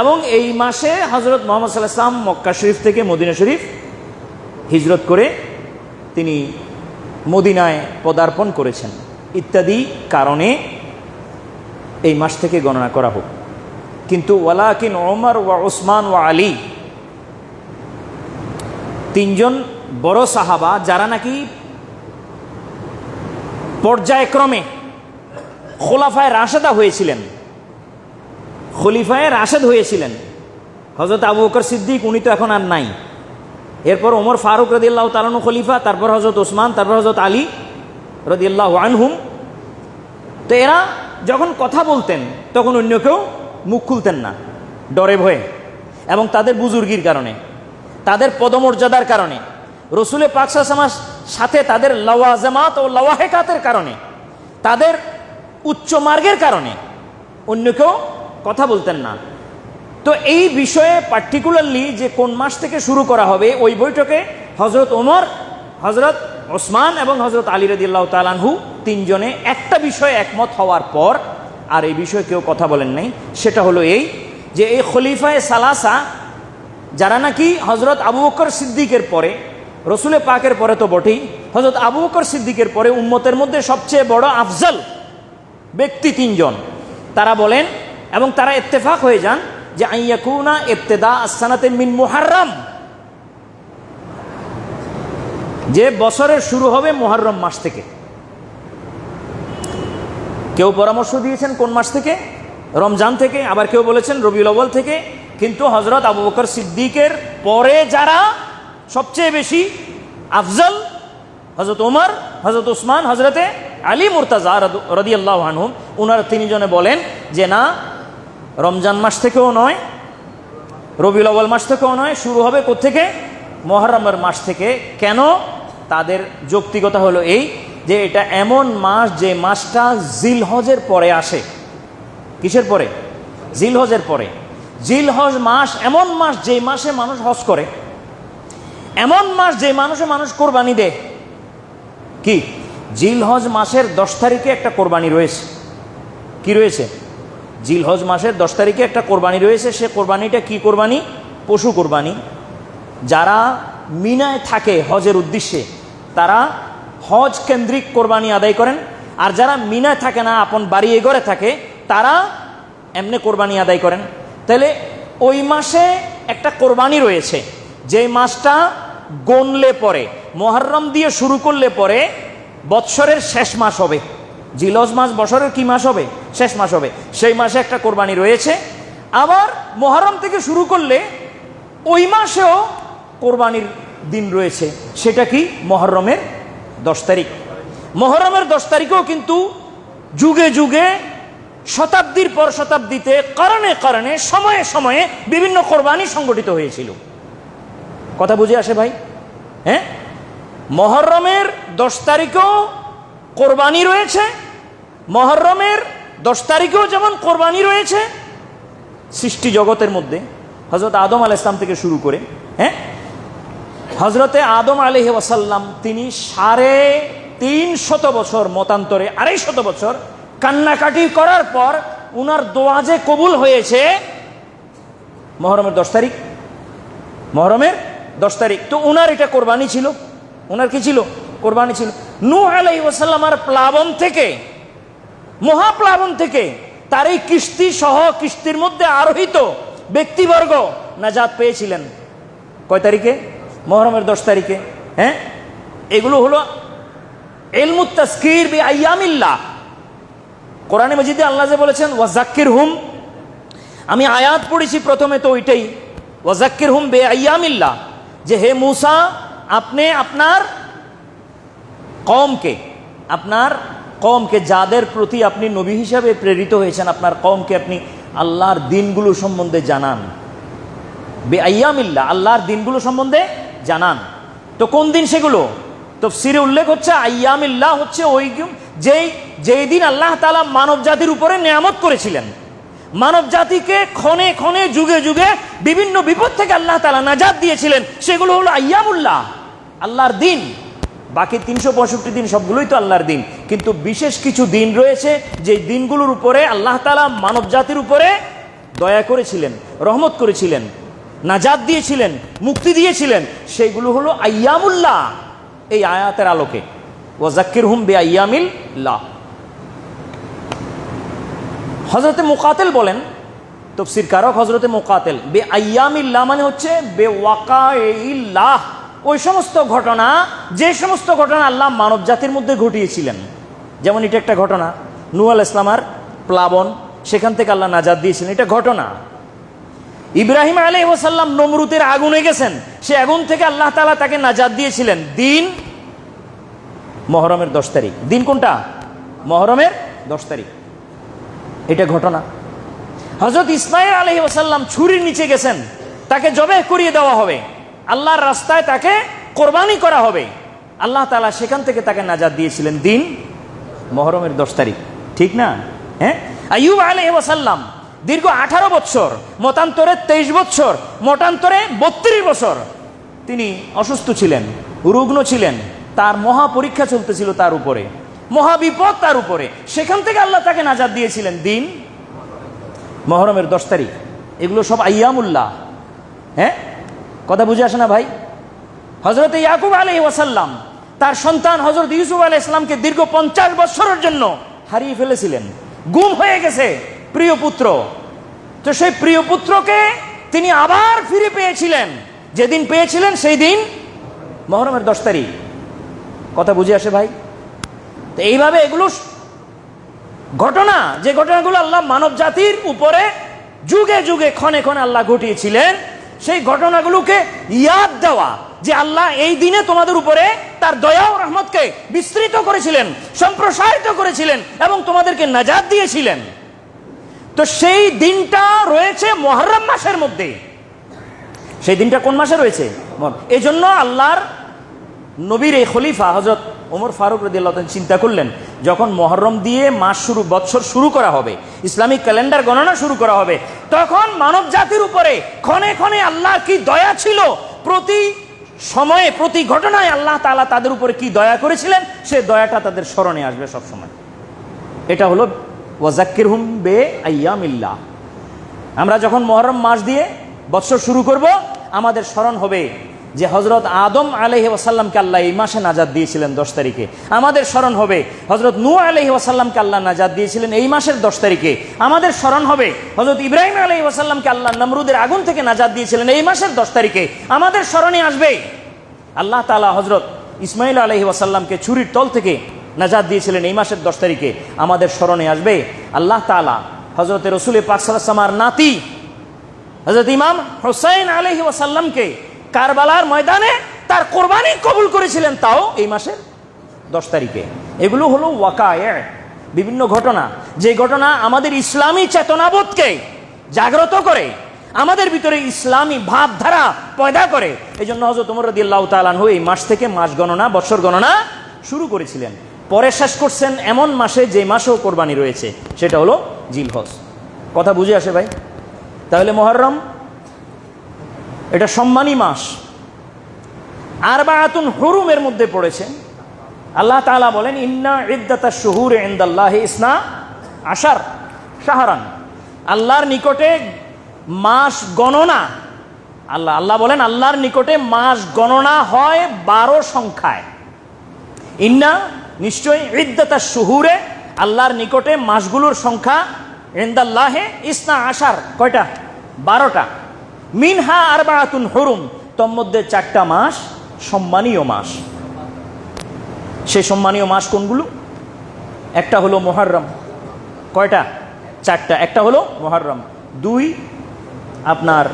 এবং এই মাসে হযরত মুহাম্মদ সাল্লাল্লাহু আলাইহি ওয়াসাল্লাম মক্কা শরীফ থেকে মদিনা শরীফ হিজরত করে তিনি মদিনায় পদার্পণ করেছেন ইত্যাদি কারণে এই মাস থেকে গণনা করা হোক। কিন্তু ওয়ালাকিন ওমর ওয়া উসমান ওয়া আলী, 3 জন বড় সাহাবা যারা নাকি পর্যায়ক্রমে খোলাফায়ে রাশেদা হয়েছিলেন, খলিফায়ে রাশেদ হয়েছিলেন। হযরত আবু বকর সিদ্দিক, উনি তো এখন আর নাই। এরপর ওমর ফারুক রাদিয়াল্লাহু তাআলা আনহু খলিফা, তারপর হযরত ওসমান, তারপর হযরত আলী রাদিয়াল্লাহু আনহুম। তো এরা যখন কথা বলতেন তখন অন্য কেউ মুখ খুলতেন না, ডরে ভয়ে, এবং তাদের বুজুর্গির কারণে, তাদের পদমর্যাদার কারণে, রসুল পাক সাল্লাল্লাহু আলাইহি ওয়াসাল্লামের সাথে তাদের লাওয়াজামাত ও লাওয়াহেকাতের কারণে, তাদের উচ্চ মার্গের কারণে অন্য কেউ কথা বলতেন না। তো এই বিষয়ে পার্টিকুলারলি যে কোন মাস থেকে শুরু করা হবে, ওই বৈঠকে হযরত ওমর, হযরত ওসমান এবং হযরত আলী রাদিয়াল্লাহু তাআলা আনহু 3 জনে একটা বিষয়ে একমত হওয়ার পর আর এই বিষয়ে কেউ কথা বলেন নাই। সেটা হলো এই যে এই খলিফায়ে সালাসা যারা নাকি হজরত আবু বকর সিদ্দিকের পরে, রসুলে পাকের পরে তো বটেই, হজরত আবু বকর সিদ্দিকের পরে উম্মতের মধ্যে সবচেয়ে বড় আফজল ব্যক্তি 3 জন, তারা বলেন এবং তারা ইত্তেফাক হয়ে যান যে আইয়াকুনা ইবতিদা আসসানাতে মিন মুহাররম, যে বছরের শুরু হবে মুহররম মাস থেকে। কেউ পরামর্শ দিয়েছেন কোন মাস থেকে? রমজান থেকে, আবার কেউ বলেছেন রবিউল আউয়াল থেকে। কিন্তু হজরত আবু বকর সিদ্দিকের পরে যারা সবচেয়ে বেশি আফজল, হজরত ওমর, হজরত উসমান, হজরতে আলী মুর্তাজা রাদিয়াল্লাহু আনহুম, ওনারা 3 জনে বলেন যে না, রমজান মাস থেকেও নয়, রবিউল আউয়াল মাস থেকেও নয়, শুরু হবে কোত্থেকে? মুহররমের মাস থেকে। কেন? তাদের যৌক্তিকতা হলো এই যে এটা এমন মাস যে মাসটা জিলহজের পরে আসে। কিসের পরে? জিলহজের পরে। জিলহজ মাস এমন মাস যে মাসে মানুষ হজ করে, এমন মাস যে মানুষ কোরবানি দেয়। কি? জিলহজ মাসের 10 তারিখে একটা কোরবানি রয়েছে। কি রয়েছে? জিলহজ মাসের 10 তারিখে একটা কোরবানি রয়েছে। সে কোরবানিটা কি কোরবানি? পশু কোরবানি। যারা মিনায় থাকে হজের উদ্দেশ্যে, তারা হজ কেন্দ্রিক কোরবানি আদায় করেন। আর যারা মিনায় থাকে না, আপন বাড়ি এগরে থাকে, তারা এমনি কোরবানি আদায় করেন। তাহলে ওই মাসে একটা কোরবানি রয়েছে, যে মাসটা গণলে পরে, মুহররম দিয়ে শুরু করলে পরে বৎসরের শেষ মাস হবে। জিলহজ মাস বছরের কি মাস হবে? শেষ মাস হবে। সেই মাসে একটা কোরবানি রয়েছে। আবার মুহররম থেকে শুরু করলে ওই মাসেও কোরবানির দিন রয়েছে। সেটা কি? মুহররমের 10 তারিখ। মুহররমের 10 তারিখেও কিন্তু যুগে যুগে, শতাব্দীর পর শতাব্দীতে, কারণে কারণে, সময়ে সময়ে বিভিন্ন কোরবানি সংগঠিত হয়েছিল। কথা বুঝে আসে ভাই? হ্যাঁ, মুহররমের 10 তারিখেও কোরবানি রয়েছে। মুহররমের 10 তারিখেও যেমন কোরবানি রয়েছে, সৃষ্টি জগতের মধ্যে হযরত আদম আলাইহিস সালাম থেকে শুরু করে, হ্যাঁ, হযরতে আদম আলাইহি ওয়াসাল্লাম তিনি 350 বছর, মতান্তরে 250 বছর কান্নাকাটি করার পর উনার দোয়া যে কবুল হয়েছে মুহররমের 10 তারিখ। মুহররমের 10 তারিখ তো উনার এটা কোরবানি ছিল। উনার কি ছিল? কোরবানি ছিল। নূহ আলাইহিস সালামের প্লাবন থেকে, মহাপ্লাবন থেকে তার এই কিস্তি সহ কিস্তির মধ্যে আরোহিত ব্যক্তিবর্গ নাজাত পেয়েছিলেন কয় তারিখে? মুহররমের 10 তারিখে। হ্যাঁ, এগুলো হলো ইলমুত তাজকির বি আইয়ামিল্লাহ। কোরআনে মাজিদে আল্লাহ যে বলেছেন ওয়াজাক্কিরহুম, আমি আয়াত পড়েছি প্রথমে তো ওইটাই, ওয়াজাক্কিরহুম বি আইয়ামিল্লাহ, যে হে মূসা, আপনি আপনার কওমকে যাদের প্রতি আপনি নবী হিসাবে প্রেরিত হয়েছেন, আপনার কওমকে আপনি আল্লাহর দিনগুলো সম্বন্ধে জানান। বে আইয়ামিল্লাহ, আল্লাহর দিনগুলো সম্বন্ধে জানান। তো কোন দিন সেগুলো? তাফসীরে উল্লেখ হচ্ছে আইয়ামিল্লাহ হচ্ছে ওই যেই দিন আল্লাহ তাআলা মানব জাতির উপরে নিয়ামত করেছিলেন, মানব জাতিকে ক্ষণে ক্ষণে, যুগে যুগে বিভিন্ন বিপদ থেকে আল্লাহ তাআলা নাজাত দিয়েছিলেন। সেগুলো হলো আইয়ামুল্লাহ, আল্লাহর দিন। বাকি 365 দিন সবগুলোই তো আল্লাহর দিন, কিন্তু বিশেষ কিছু দিন রয়েছে যে দিনগুলোর উপরে আল্লাহ তাআলা মানব জাতির উপরে দয়া করেছিলেন, রহমত করেছিলেন, নাজাত দিয়েছিলেন, মুক্তি দিয়েছিলেন। সেইগুলো হলো আইয়ামুল্লাহ। এই আয়াতের আলোকে ওয়াজাক্কিরহুম বিআইয়ামিল্লাহ। হযরতে মুকাতিল বলেন, তাফসীর কারক হযরতে মুকাতিল, বিআইয়ামিল্লাহ মানে হচ্ছে বিওয়াকাইল্লাহ, ওই সমস্ত ঘটনা, যে সমস্ত ঘটনা আল্লাহ মানব জাতির মধ্যে ঘটিয়েছিলেন। যেমন এটা একটা ঘটনা, নূহ আলাইহিস সালামের প্লাবন, সেখান থেকে আল্লাহ নাজাত দিয়েছিলেন, এটা ঘটনা। ইব্রাহিম আলাইহিস সালাম নমরুদের আগুনে গেছেন, সে আগুন থেকে আল্লাহ তাআলা তাকে নাজাত দিয়েছিলেন। দিন মুহররমের 10 তারিখ। দিন কোনটা? মুহররমের 10 তারিখ। এটা ঘটনা। হযরত ইসমাঈল আলাইহিস সালাম ছুরির নিচে গেছেন, তাকে জবেহ করিয়ে দেওয়া হবে, আল্লাহর রাস্তায় তাকে কোরবানি করা হবে। আল্লাহ তাআলা সেখান থেকে তাকে নাজাত দিয়েছিলেন। দিন মুহররমের 10 তারিখ, ঠিক না? হ্যাঁ, আইয়ুব আলাইহিস সালাম দীর্ঘ 18 বছর, মতান্তরে 23 বছর, মতান্তরে 32 বছর তিনি অসুস্থ ছিলেন, রুগ্ন ছিলেন। তার মহা পরীক্ষা চলতেছিল তার উপরে, মহা বিপদ তার উপরে। সেখান থেকে আল্লাহ তাকে নাজাত দিয়েছিলেন। দিন মুহররমের 10 তারিখ। এগুলো সব আইয়ামুল্লাহ। হ্যাঁ, কথা বুঝে আসে না ভাই? হযরত ইয়াকুব আলাইহিস ওয়াসাল্লাম তার সন্তান হযরত ইউসুফ আলাইহিস সালামকে দীর্ঘ 50 বছরের জন্য হারিয়ে ফেলেছিলেন, গুম হয়ে গেছে প্রিয় পুত্র। তো সেই প্রিয় পুত্রকে তিনি আবার ফিরে পেয়েছিলেন, যেদিন পেয়েছিলেন সেই দিন মুহররমের 10 তারিখ। কথা বুঝে আসে ভাই? তো এইভাবে এগুলো ঘটনা, যে ঘটনাগুলো আল্লাহ মানব জাতির উপরে যুগে যুগে ক্ষণে ক্ষণে আল্লাহ ঘটিয়েছিলেন, সেই ঘটনাগুলোকে ইয়াদ দেওয়া যে আল্লাহ এই দিনে তোমাদের উপরে তার দয়া ও রহমতকে বিস্তৃত করেছিলেন, সম্প্রসারিত করেছিলেন এবং তোমাদেরকে নাজাত দিয়েছিলেন। তো সেই দিনটা রয়েছে মুহররম মাসের মধ্যে। সেই দিনটা কোন মাসে রয়েছে? এই জন্য আল্লাহর নবীর এই খলিফা হযরত ওমর ফারুক রাদিয়াল্লাহু তাআলা চিন্তা করলেন, যখন মুহররম দিয়ে মাস শুরু, বছর শুরু করা হবে, ইসলামিক ক্যালেন্ডার গণনা শুরু করা হবে, তখন মানব জাতির উপরে ক্ষণে ক্ষণে আল্লাহ কি দয়া ছিল, প্রতি সময়ে প্রতি ঘটনায় আল্লাহ তাআলা তাদের উপরে কি দয়া করেছিলেন, সে দয়াটা তাদের স্মরণে আসবে সব সময়। এটা হলো ওয়াজাক্কিরহুম বে আইয়ামিল্লাহ। আমরা যখন মুহররম মাস দিয়ে বছর শুরু করব, আমাদের স্মরণ হবে যে হযরত আদম আলাইহিস ওয়াসাল্লামকে আল্লাহ এই মাসে নাজাত দিয়েছিলেন 10 তারিখে। আমাদের স্মরণ হবে হযরত নূহ আলাইহিস ওয়াসাল্লামকে আল্লাহ নাজাত দিয়েছিলেন এই মাসের 10 তারিখে। আমাদের স্মরণ হবে হযরত ইব্রাহিম আলাইহিস ওয়াসাল্লামকে আল্লাহ নমরুদের আগুন থেকে নাজাত দিয়েছিলেন এই মাসের 10 তারিখে। আমাদের স্মরণে আসবে আল্লাহ তাআলা হযরত ইসমাঈল আলাইহিস ওয়াসাল্লামকে ছুরির তল থেকে নাজাত দিয়েছিলেন এই মাসের 10 তারিখে। আমাদের স্মরণে আসবে আল্লাহ তাআলা হযরত রাসূল পাক সাল্লাল্লাহু আলাইহি ওয়াসাল্লামের নাতি হযরত ইমাম হুসাইন আলাইহিস ওয়াসাল্লামকে কারবালার ময়দানে তার কোরবানি কবুল করেছিলেন, তাও এই মাসের 10 তারিখে। এগুলো হলো ওয়াকায়ে, বিভিন্ন ঘটনা, যে ঘটনা আমাদের ইসলামী চেতনাবোধকে জাগ্রত করে, আমাদের ভিতরে ইসলামী ভাবধারা পয়দা করে। এই জন্য হযরত ওমর রাদিয়াল্লাহু তাআলা আনহু এই মাস থেকে মাস গণনা, বছর গণনা শুরু করেছিলেন। পরে শেষ করছেন এমন মাসে যে মাসেও কোরবানি রয়েছে, সেটা হলো জিলহজ। কথা বুঝে আসে ভাই? তাহলে মুহররম এটা সম্মানী মাস, আরবাআতুন হুরুমের মধ্যে পড়েছে। আল্লাহ তাআলা বলেন ইন্না ইদ্দাতাশ শুহুরি ইনদাল্লাহি ইসনা আশার শাহরান। আল্লাহর নিকটে মাস গণনা, আল্লাহ বলেন আল্লাহর নিকটে মাস গণনা হয় 12 সংখ্যায়। ইন্না নিশ্চয়, ইদ্দাতাশ শুহুরে আল্লাহর নিকটে মাসগুলোর সংখ্যা, ইনদাল্লাহি ইসনা আশার কয়টা? 12টা। মিনহা আরবাআতুন হুরুম, তোর মধ্যে 4টা মাস সম্মানীয় মাস। সেই সম্মানীয় মাস কোনগুলো? একটা হলো মুহররম। কয়টা? 4টা। একটা হলো মুহররম, 2 আপনার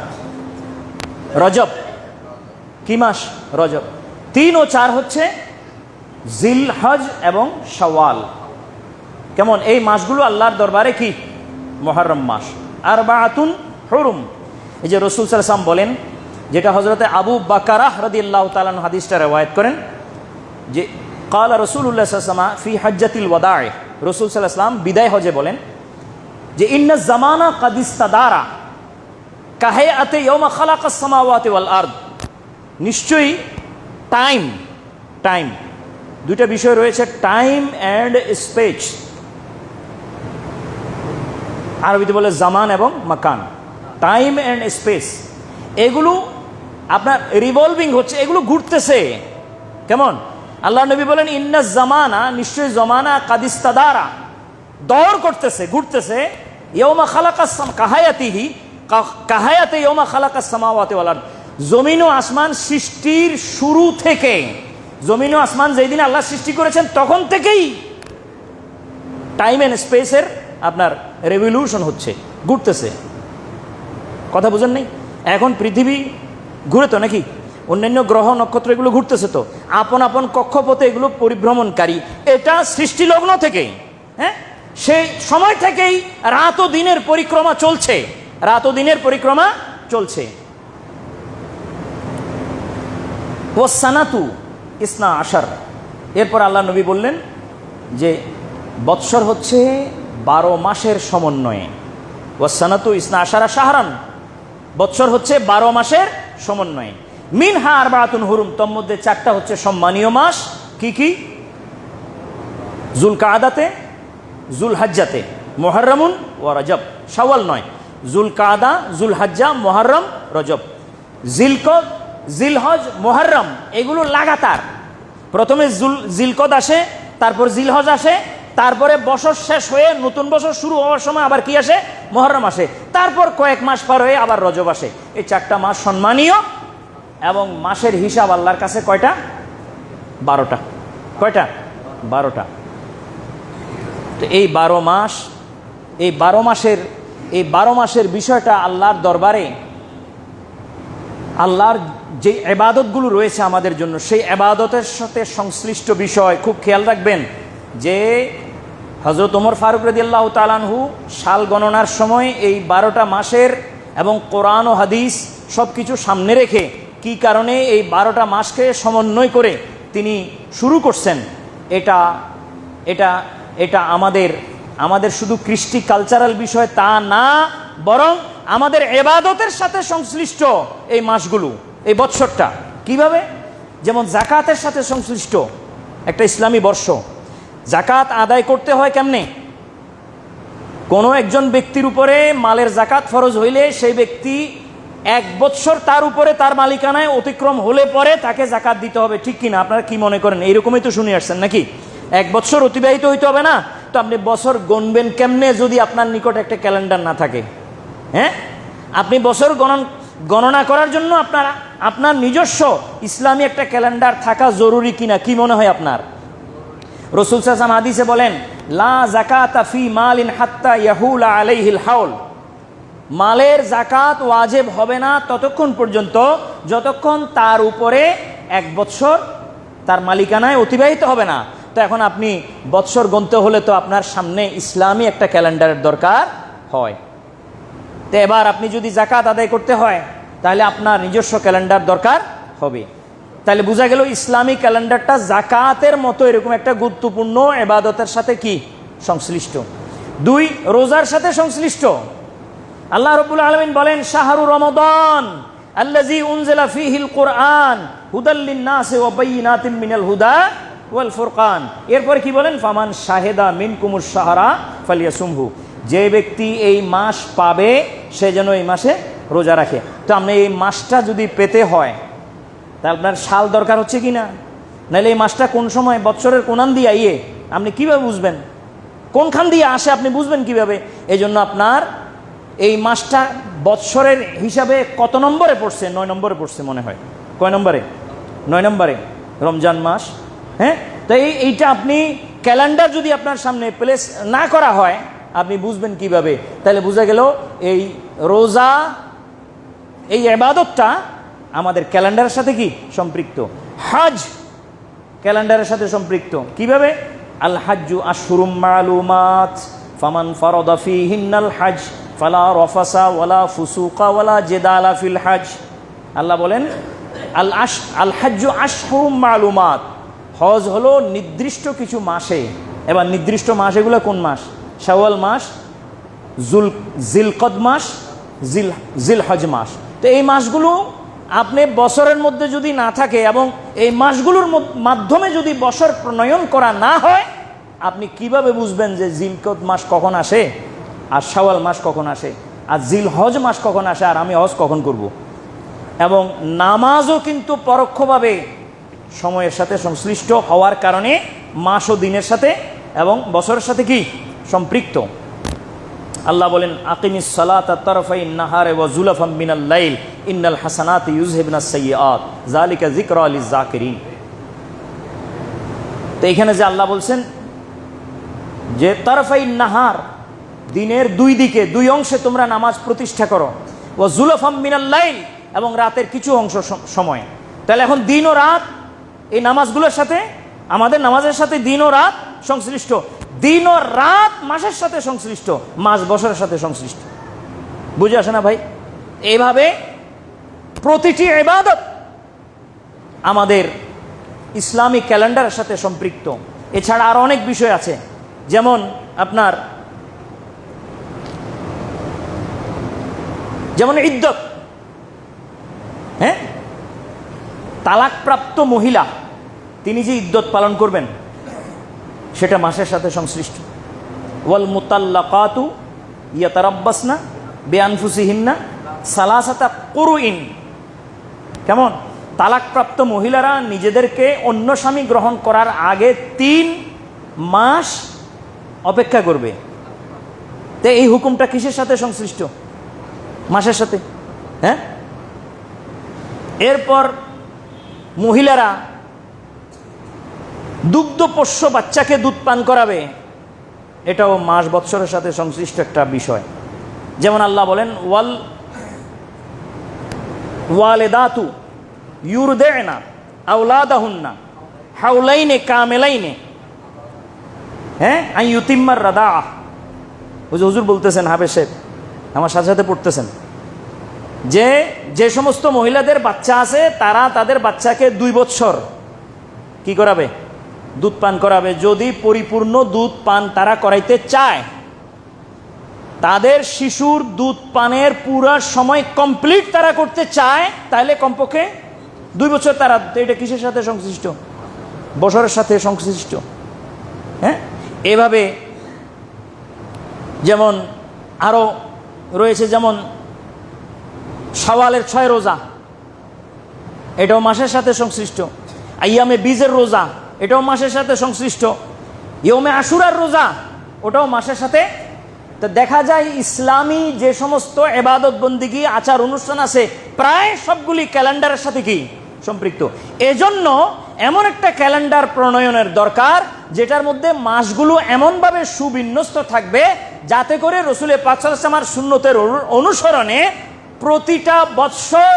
রজব। কি মাস? রজব। 3 ও 4 হচ্ছে জিলহজ এবং শাওয়াল। কেমন? এই মাসগুলো আল্লাহর দরবারে কি? মুহররম মাস। আরবাআতুন হুরুম, এই যে রাসূল সাল্লাল্লাহু আলাইহি ওয়াসাল্লাম বলেন, যেটা হযরতে আবু বাকারাহ রাদিয়াল্লাহু তাআলা আনহু হাদিসটা রওয়ায়াত করেন, যে ক্বালা রাসূলুল্লাহ সাল্লাল্লাহু আলাইহি ওয়াসাল্লাম ফি হাজ্জাতিল ওয়াদা, রাসূল সাল্লাল্লাহু আলাইহি ওয়াসাল্লাম বিদায় হজে বলেন যে ইন্নাজ জামানা কাদ ইস্তাদারা কাহায়াতে ইয়াউমা খালাকাস সামাওয়াতি ওয়াল আরদ। নিশ্চয়ই টাইম, দুইটা বিষয় রয়েছে, টাইম অ্যান্ড স্পেস। আরবিতে বলে জামান এবং মাকান। টাইম অ্যান্ড স্পেস, এগুলো আপনার রিভলভিং হচ্ছে, এগুলো ঘুরতেছে। কেমন? আল্লাহ নবী বলেন ইন্নাজ জামানা, নিশ্চয়ই জমানা কাদ ইস্তাদারা, দৌড় করতেছে, ঘুরতেছে, ইয়াউমা খালাকাস কাহায়াতিহি কাহায়াতে ইয়াউমা খালাকাস সামাওয়াতি ওয়াল আরদ। জমিন ও আসমান সৃষ্টির শুরু থেকে, জমিন ও আসমান যেই দিন আল্লাহ সৃষ্টি করেছেন তখন থেকেই টাইম অ্যান্ড স্পেসের আপনার রেভলিউশন হচ্ছে, ঘুরতেছে। কথা বুঝেন নাই? এখন পৃথিবী ঘুরে তো নাকি, অন্যান্য গ্রহ নক্ষত্র এগুলো ঘুরতেছে, তো আপন আপন কক্ষপথে এগুলো পরিভ্রমণকারী। এটা সৃষ্টিলগ্ন থেকে, হ্যাঁ, সেই সময় থেকেই রাত ও দিনের পরিক্রমা চলছে, রাত ও দিনের পরিক্রমা চলছে। ওয়াসানাতু ইসনা আশার, এরপর আল্লাহ নবী বললেন যে বৎসর হচ্ছে 12 মাসের সমন্বয়ে। ওয়াসানাতু ইসনা আশারা শাহরান, বৎসর হচ্ছে 12 মাসের সমন্বয়ে। মিনহা আরবাআতুন হুরুম, তোর মধ্যে 4টা হচ্ছে সম্মানীয় মাস। কি কি? জুলকাদাতে, জুলহাজ্জাতে, মুহররমুন ওয়া রজব। শাওয়াল নয়, জুলকাদা, জুলহাজ্জা, মুহররম, রজব। জিলহজ, মুহররম এগুলো লাগাতার। প্রথমে জিলকদ আসে, তারপর জিলহজ আসে, তারপরে বছর শেষ হয়ে নতুন বছর শুরু হওয়ার সময় আবার কি আসে? মুহররম আসে। তারপর কয়েক মাস পার হয়ে আবার রজব আসে। এই 4টা মাস সম্মানীয় এবং মাসের হিসাব আল্লাহর কাছে কয়টা? 12টা। কয়টা? 12টা। তো এই 12 মাসের বিষয়টা আল্লাহর দরবারে, আল্লাহর যে ইবাদতগুলো রয়েছে আমাদের জন্য, সেই ইবাদতের সাথে সংশ্লিষ্ট বিষয় খুব খেয়াল রাখবেন যে হযরত ওমর ফারুক রাদিয়াল্লাহু তাআলা আনহু সাল গণনার সময় এই 12টা মাসের এবং কোরআন ও হাদিস সব কিছু সামনে রেখে কি কারণে এই 12টা মাসকে সমন্বয় করে তিনি শুরু করছেন, এটা এটা এটা আমাদের শুধু কৃষ্টি কালচারাল বিষয় তা না, বরং আমাদের ইবাদতের সাথে সংশ্লিষ্ট এই মাসগুলো, এই বৎসরটা। কিভাবে? যেমন জাকাতের সাথে সংশ্লিষ্ট একটা ইসলামী বর্ষ। জাকাত আদায় করতে হয় কেমনে? কোনো একজন ব্যক্তির উপরে মালের জাকাত ফরজ হইলে সেই ব্যক্তি 1 বৎসর তার উপরে তার মালিকানায় অতিক্রম হলে পরে তাকে জাকাত দিতে হবে, ঠিক কিনা? আপনারা কি মনে করেন? এইরকমই তো শুনে আসছেন নাকি? 1 বৎসর অতিবাহিত হইতে হবে না? তো আপনি বছর গণবেন কেমনে যদি আপনার নিকট একটা ক্যালেন্ডার না থাকে? হ্যাঁ, আপনি বছর গণনা করার জন্য আপনার নিজস্ব ইসলামী একটা ক্যালেন্ডার থাকা জরুরি কিনা, কি মনে হয় আপনার? রাসূল সাল্লাল্লাহু আলাইহি ওয়াসাল্লাম হাদিসে বলেন, লা যাকাতা ফি মালিন হাত্তা ইয়াহুলা আলাইহিল হাউল। মালের জাকাত ওয়াজিব হবে না ততক্ষণ পর্যন্ত যতক্ষণ তার উপরে 1 বৎসর তার মালিকানায় অতিবাহিত হবে না। তো এখন আপনি বৎসর গণতে হলে তো আপনার সামনে ইসলামী একটা ক্যালেন্ডারের দরকার হয়। তো এবার আপনি যদি জাকাত আদায় করতে হয় তাহলে আপনার নিজস্ব ক্যালেন্ডার দরকার হবে। তাহলে বোঝা গেল ইসলামী ক্যালেন্ডারটা জাকাতের মতো এরকম একটা গুরুত্বপূর্ণ ইবাদতের সাথে কি সংশ্লিষ্ট। 2, রোজার সাথে সংশ্লিষ্ট। আল্লাহ রাব্বুল আলামিন বলেন, শাহরু রমাদান আল্লাযী উনজিলা ফীহিল কুরআন হুদাল লিন-নাসি ওয়া বায়িনাতিন মিনাল হুদা ওয়াল ফুরকান। এরপরে কি বলেন? ফামান শাহেদা মিনকুমুশ শাহরা ফালিয়াসুমহু। যে ব্যক্তি এই মাস পাবে সে যেন এই মাসে রোজা রাখে। তো আপনি এই মাসটা যদি পেতে হয় তাহলে আপনার সাল দরকার হচ্ছে কি না? নাহলে এই মাসটা কোন সময় বৎসরের কোনান দিয়ে আইয়ে আপনি কিভাবে বুঝবেন? কোনখান দিয়ে আসে আপনি বুঝবেন কিভাবে? এই জন্য আপনার এই মাসটা বৎসরের হিসাবে কত নম্বরে পড়ছে? 9 নম্বরে পড়ছে মনে হয়। কয় নম্বরে? 9 নম্বরে রমজান মাস। হ্যাঁ, তো এইটা আপনি ক্যালেন্ডার যদি আপনার সামনে প্লেস না করা হয় আপনি বুঝবেন কিভাবে? তাহলে বোঝা গেল এই রোজা, এই ইবাদতটা আমাদের ক্যালেন্ডারের সাথে কি সম্পৃক্ত। হজ ক্যালেন্ডারের সাথে সম্পৃক্ত। কিভাবে? আল হাজ্জু আশহুরুম মালুমাত ফামান ফারাদা ফীহিন্নাল হজ ফালা রাফাসা ওয়ালা ফুসুকা ওয়ালা জিদালা ফিল হজ। আল্লাহ বলেন আল হাজ্জু আশহুরুম মালুমাত। হজ হলো নির্দিষ্ট কিছু মাসে। এবার নির্দিষ্ট মাস, এগুলো কোন মাস? শাওয়াল মাস, জিলকদ মাস, জিলহজ মাস। তো এই মাসগুলো আপনি বছরের মধ্যে যদি না থাকে এবং এই মাসগুলোর মাধ্যমে যদি বছর প্রণয়ন করা না হয়, আপনি কিভাবে বুঝবেন যে জিলকদ মাস কখন আসে আর শাওয়াল মাস কখন আসে আর জিলহজ মাস কখন আসে আর আমি হজ কখন করব? এবং নামাজও কিন্তু পরোক্ষভাবে সময়ের সাথে সংশ্লিষ্ট হওয়ার কারণে মাস ও দিনের সাথে এবং বছরের সাথে কি সম্পৃক্ত। আল্লাহ বলেন, আকিমিস সালাতা তারফাইন নাহারে ওয়া যুলাফাম মিনাল লাইল ইন্নাল হাসানাতি ইউযহিবনাস সাইয়্যাত যালিকা যিকরা লিয-যাকিরিন। তো এখানে যে আল্লাহ বলছেন যে তারফাইন নাহার, দিনের 2 দিকে 2 অংশে তোমরা নামাজ প্রতিষ্ঠা করো, ওয়া যুলাফাম মিনাল লাইল, এবং রাতের কিছু অংশ সময়। তাহলে এখন দিন ও রাত এই নামাজগুলোর সাথে, আমাদের নামাজের সাথে দিন ও রাত সংশ্লিষ্ট। দিন ও রাত মাসের সাথে সংশ্লিষ্ট, মাস বছরের সাথে সংশ্লিষ্ট। বুঝে আসে না ভাই? এইভাবে প্রতিটি ইবাদত আমাদের ইসলামিক ক্যালেন্ডারের সাথে সম্পৃক্ত। এছাড়া আরো অনেক বিষয় আছে, যেমন আপনার ইদ্যত। হ্যাঁ, তালাকপ্রাপ্ত মহিলা তিনি যে ইদ্যত পালন করবেন সেটা মাসের সাথে সংশ্লিষ্ট। ওয়াল মুতাল্লাকাতু ইয়াতারাব্বাসনা বিআনফুসিহিন্না সালাসাতা কুরুইন। কেমন? তালাকপ্রাপ্ত মহিলারা নিজেদেরকে অন্য স্বামী গ্রহণ করার আগে 3 মাস অপেক্ষা করবে। তো এই হুকুমটা কিসের সাথে সংশ্লিষ্ট? মাসের সাথে। হ্যাঁ, এরপর মহিলারা দুগ্ধপোষ্য বাচ্চাকে দুধ পান করাবে, এটাও মাস বৎসরের সাথে সংশ্লিষ্ট একটা বিষয়। যেমন আল্লাহ বলেন ওয়ালেদাতু ইউরদিনা আওলাদাহুন্না হাওলাইনে কামেলাইনে, হ্যাঁ, আইয়ুতিম্মার রাদাআহ। হুজুর বলতেছেন, হাফেজ সাহেব আমার সাথে সাথে পড়তেছেন, যে সমস্ত মহিলাদের বাচ্চা আছে তারা তাদের বাচ্চাকে 2 বছর কি করাবে? দুধ পান করাবে। যদি পরিপূর্ণ দুধ পান তারা করাইতে চায়, তাদের শিশুর দুধ পানের পুরো সময় কমপ্লিট তারা করতে চায়, তাহলে কমপক্ষে 2 বছর তারা। এটা কিসের সাথে সংশ্লিষ্ট? বছরের সাথে সংশ্লিষ্ট। হ্যাঁ, এভাবে যেমন আরও রয়েছে, যেমন শাওয়ালের 6 রোজা, এটাও মাসের সাথে সংশ্লিষ্ট। আইয়ামে বীজের রোজা, এটাও মাসের সাথে সংশ্লিষ্ট। ইয়মে আশুরার রোজা, ওটাও মাসের সাথে। তো দেখা যায় ইসলামী যে সমস্ত ইবাদত বন্দিগি আচার অনুষ্ঠান আছে প্রায় সবগুলি ক্যালেন্ডারের সাথে কি সম্পৃক্ত। এজন্য এমন একটা ক্যালেন্ডার প্রণয়নের দরকার যেটার মধ্যে মাসগুলো এমনভাবে সুবিন্যস্ত থাকবে যাতে করে রসুল পাক সাল্লাল্লাহু আলাইহি ওয়াসাল্লামের সুন্নতের অনুসরণে প্রতিটা বৎসর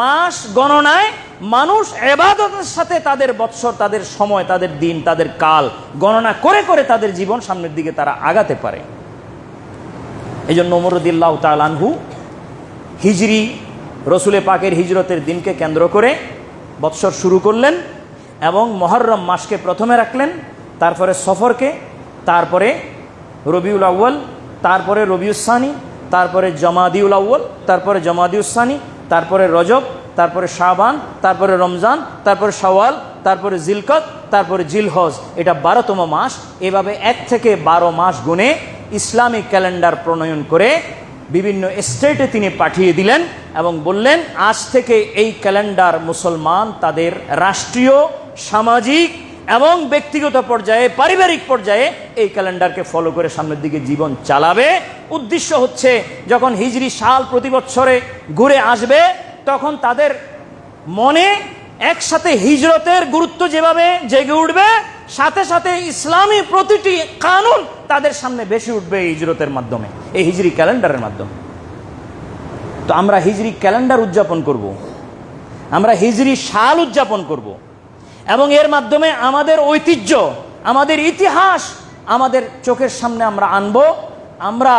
মাস গণনায় মানুষ ইবাদতের সাথে তাদের বৎসর, তাদের সময়, তাদের দিন, তাদের কাল গণনা করে করে তাদের জীবন সামনের দিকে তারা আগাতে পারে। এই জন্য ওমর রাদিয়াল্লাহু তাআলা আনহু হিজরি রসুল পাকের হিজরতের দিনকে কেন্দ্র করে বৎসর শুরু করলেন এবং মুহররম মাসকে প্রথমে রাখলেন, তারপরে সফরকে, তারপরে রবিউল আউয়াল, তারপরে রবিউস সানি, তারপরে জমাদিউল আউয়াল, তারপরে জমাদিউস সানি, তারপরে রজব, তারপরে শাবান, তারপরে রমজান, তারপরে শাওয়াল, তারপরে জিলকদ, তারপরে জিলহজ। এটা 12তম মাস। এভাবে 1 থেকে 12 মাস গুণে ইসলামিক ক্যালেন্ডার প্রণয়ন করে বিভিন্ন স্টেটে তিনি পাঠিয়ে দিলেন এবং বললেন, আজ থেকে এই ক্যালেন্ডার মুসলমান তাদের রাষ্ট্রীয়, সামাজিক এবং ব্যক্তিগত পর্যায়ে, পারিবারিক পর্যায়ে এই ক্যালেন্ডারকে ফলো করে সামনের দিকে জীবন চালাবে। উদ্দেশ্য হচ্ছে যখন হিজরি সাল প্রতি বছরে ঘুরে আসবে তখন তাদের মনে একসাথে হিজরতের গুরুত্ব যেভাবে জেগে উঠবে, সাথে সাথে ইসলামী প্রতিটি কানুন তাদের সামনে বেশি উঠবে এই হিজরতের মাধ্যমে, এই হিজরি ক্যালেন্ডারের মাধ্যমে। তো আমরা হিজরি ক্যালেন্ডার উদযাপন করব, আমরা হিজরি সাল উদযাপন করব এবং এর মাধ্যমে আমাদের ঐতিহ্য, আমাদের ইতিহাস আমাদের চোখের সামনে আমরা আনব। আমরা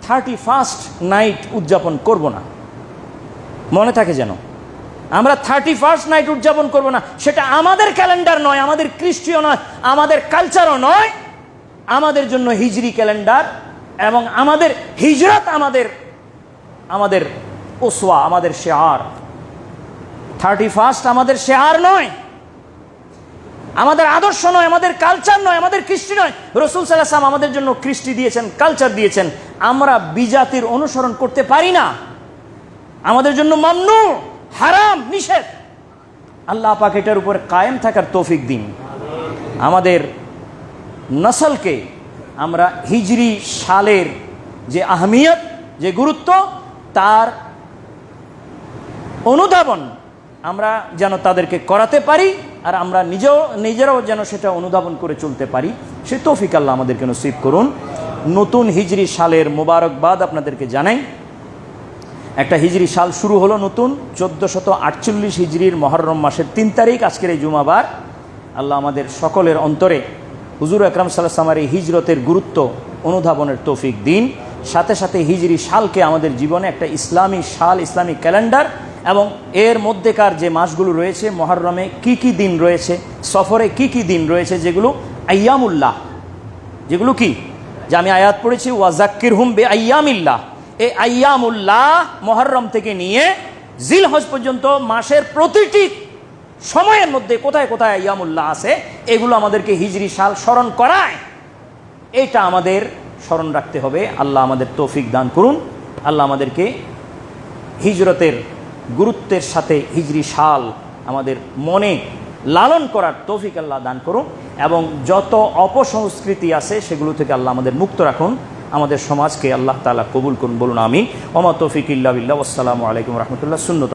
31st নাইট উদযাপন করব না, মনে থাকে যেন। আমরা 31st নাইট উদযাপন করব না, সেটা আমাদের ক্যালেন্ডার নয়, আমাদের খ্রিস্টীয় নয়, আমাদের কালচারও নয়। আমাদের জন্য হিজরি ক্যালেন্ডার এবং আমাদের হিজরত আমাদের ওসওয়া, আমাদের শেয়ার। 31st আমাদের শেয়ার নয়, আমাদের আদর্শ নয়, আমাদের কালচার নয়, আমাদের কৃষ্টি নয়। রাসূল সাল্লাল্লাহু আলাইহি ওয়াসাল্লাম আমাদের জন্য কৃষ্টি দিয়েছেন, কালচার দিয়েছেন। আমরা বিজাতির অনুসরণ করতে পারি না, আমাদের জন্য মামনু, হারাম, নিষেধ। আল্লাহ পাক এটার উপরে কায়েম থাকার তৌফিক দিন। আমাদের নসলকে আমরা হিজরি সালের যে আহমিয়ত, যে গুরুত্ব, তার অনুধাবন আমরা যেন তাদেরকে করাতে পারি আর আমরা নিজেরাও যেন সেটা অনুধাবন করে চলতে পারি, সে তৌফিক আল্লাহ আমাদেরকে নসিব করুন। নতুন হিজরি সালের মোবারকবাদ আপনাদেরকে জানাই। একটা হিজরি সাল শুরু হলো নতুন, 1448 হিজরির মুহররম মাসের 3 তারিখ, আজকের এই জুমাবার। আল্লাহ আমাদের সকলের অন্তরে হুজুর আকরাম সাল্লাল্লাহু আলাইহি ওয়াসাল্লামের এই হিজরতের গুরুত্ব অনুধাবনের তৌফিক দিন। সাথে সাথে হিজরি সালকে আমাদের জীবনে একটা ইসলামী সাল, ইসলামী ক্যালেন্ডার এবং এর মধ্যেকার যে মাসগুলো রয়েছে, মুহররমে কি কি দিন রয়েছে, সফরে কি কি দিন রয়েছে, যেগুলো আইয়ামুল্লাহ, যেগুলো কি যে আমি আয়াত পড়েছি ওয়াজাক্কিরহুম বিআইয়ামিল্লাহ, এই আইয়ামুল্লাহ মুহররম থেকে নিয়ে জিলহজ পর্যন্ত মাসের প্রতিটি সময়ের মধ্যে কোথায় কোথায় আইয়ামুল্লাহ আছে, এগুলো আমাদেরকে হিজরি সাল স্মরণ করায়। এটা আমাদের স্মরণ রাখতে হবে। আল্লাহ আমাদের তৌফিক দান করুন। আল্লাহ আমাদেরকে হিজরতের গুরুত্বের সাথে হিজরি সাল আমাদের মনে লালন করার তৌফিক আল্লাহ দান করুন, এবং যত অপসংস্কৃতি আছে সেগুলো থেকে আল্লাহ আমাদের মুক্ত রাখুন, আমাদের সমাজকে আল্লাহ তাআলা কবুল করুন। বলুন আমিন। ওমা তৌফিক ইল্লা বিল্লাহ। আসসালামু আলাইকুম রহমতুল্লাহ। সুন্নত।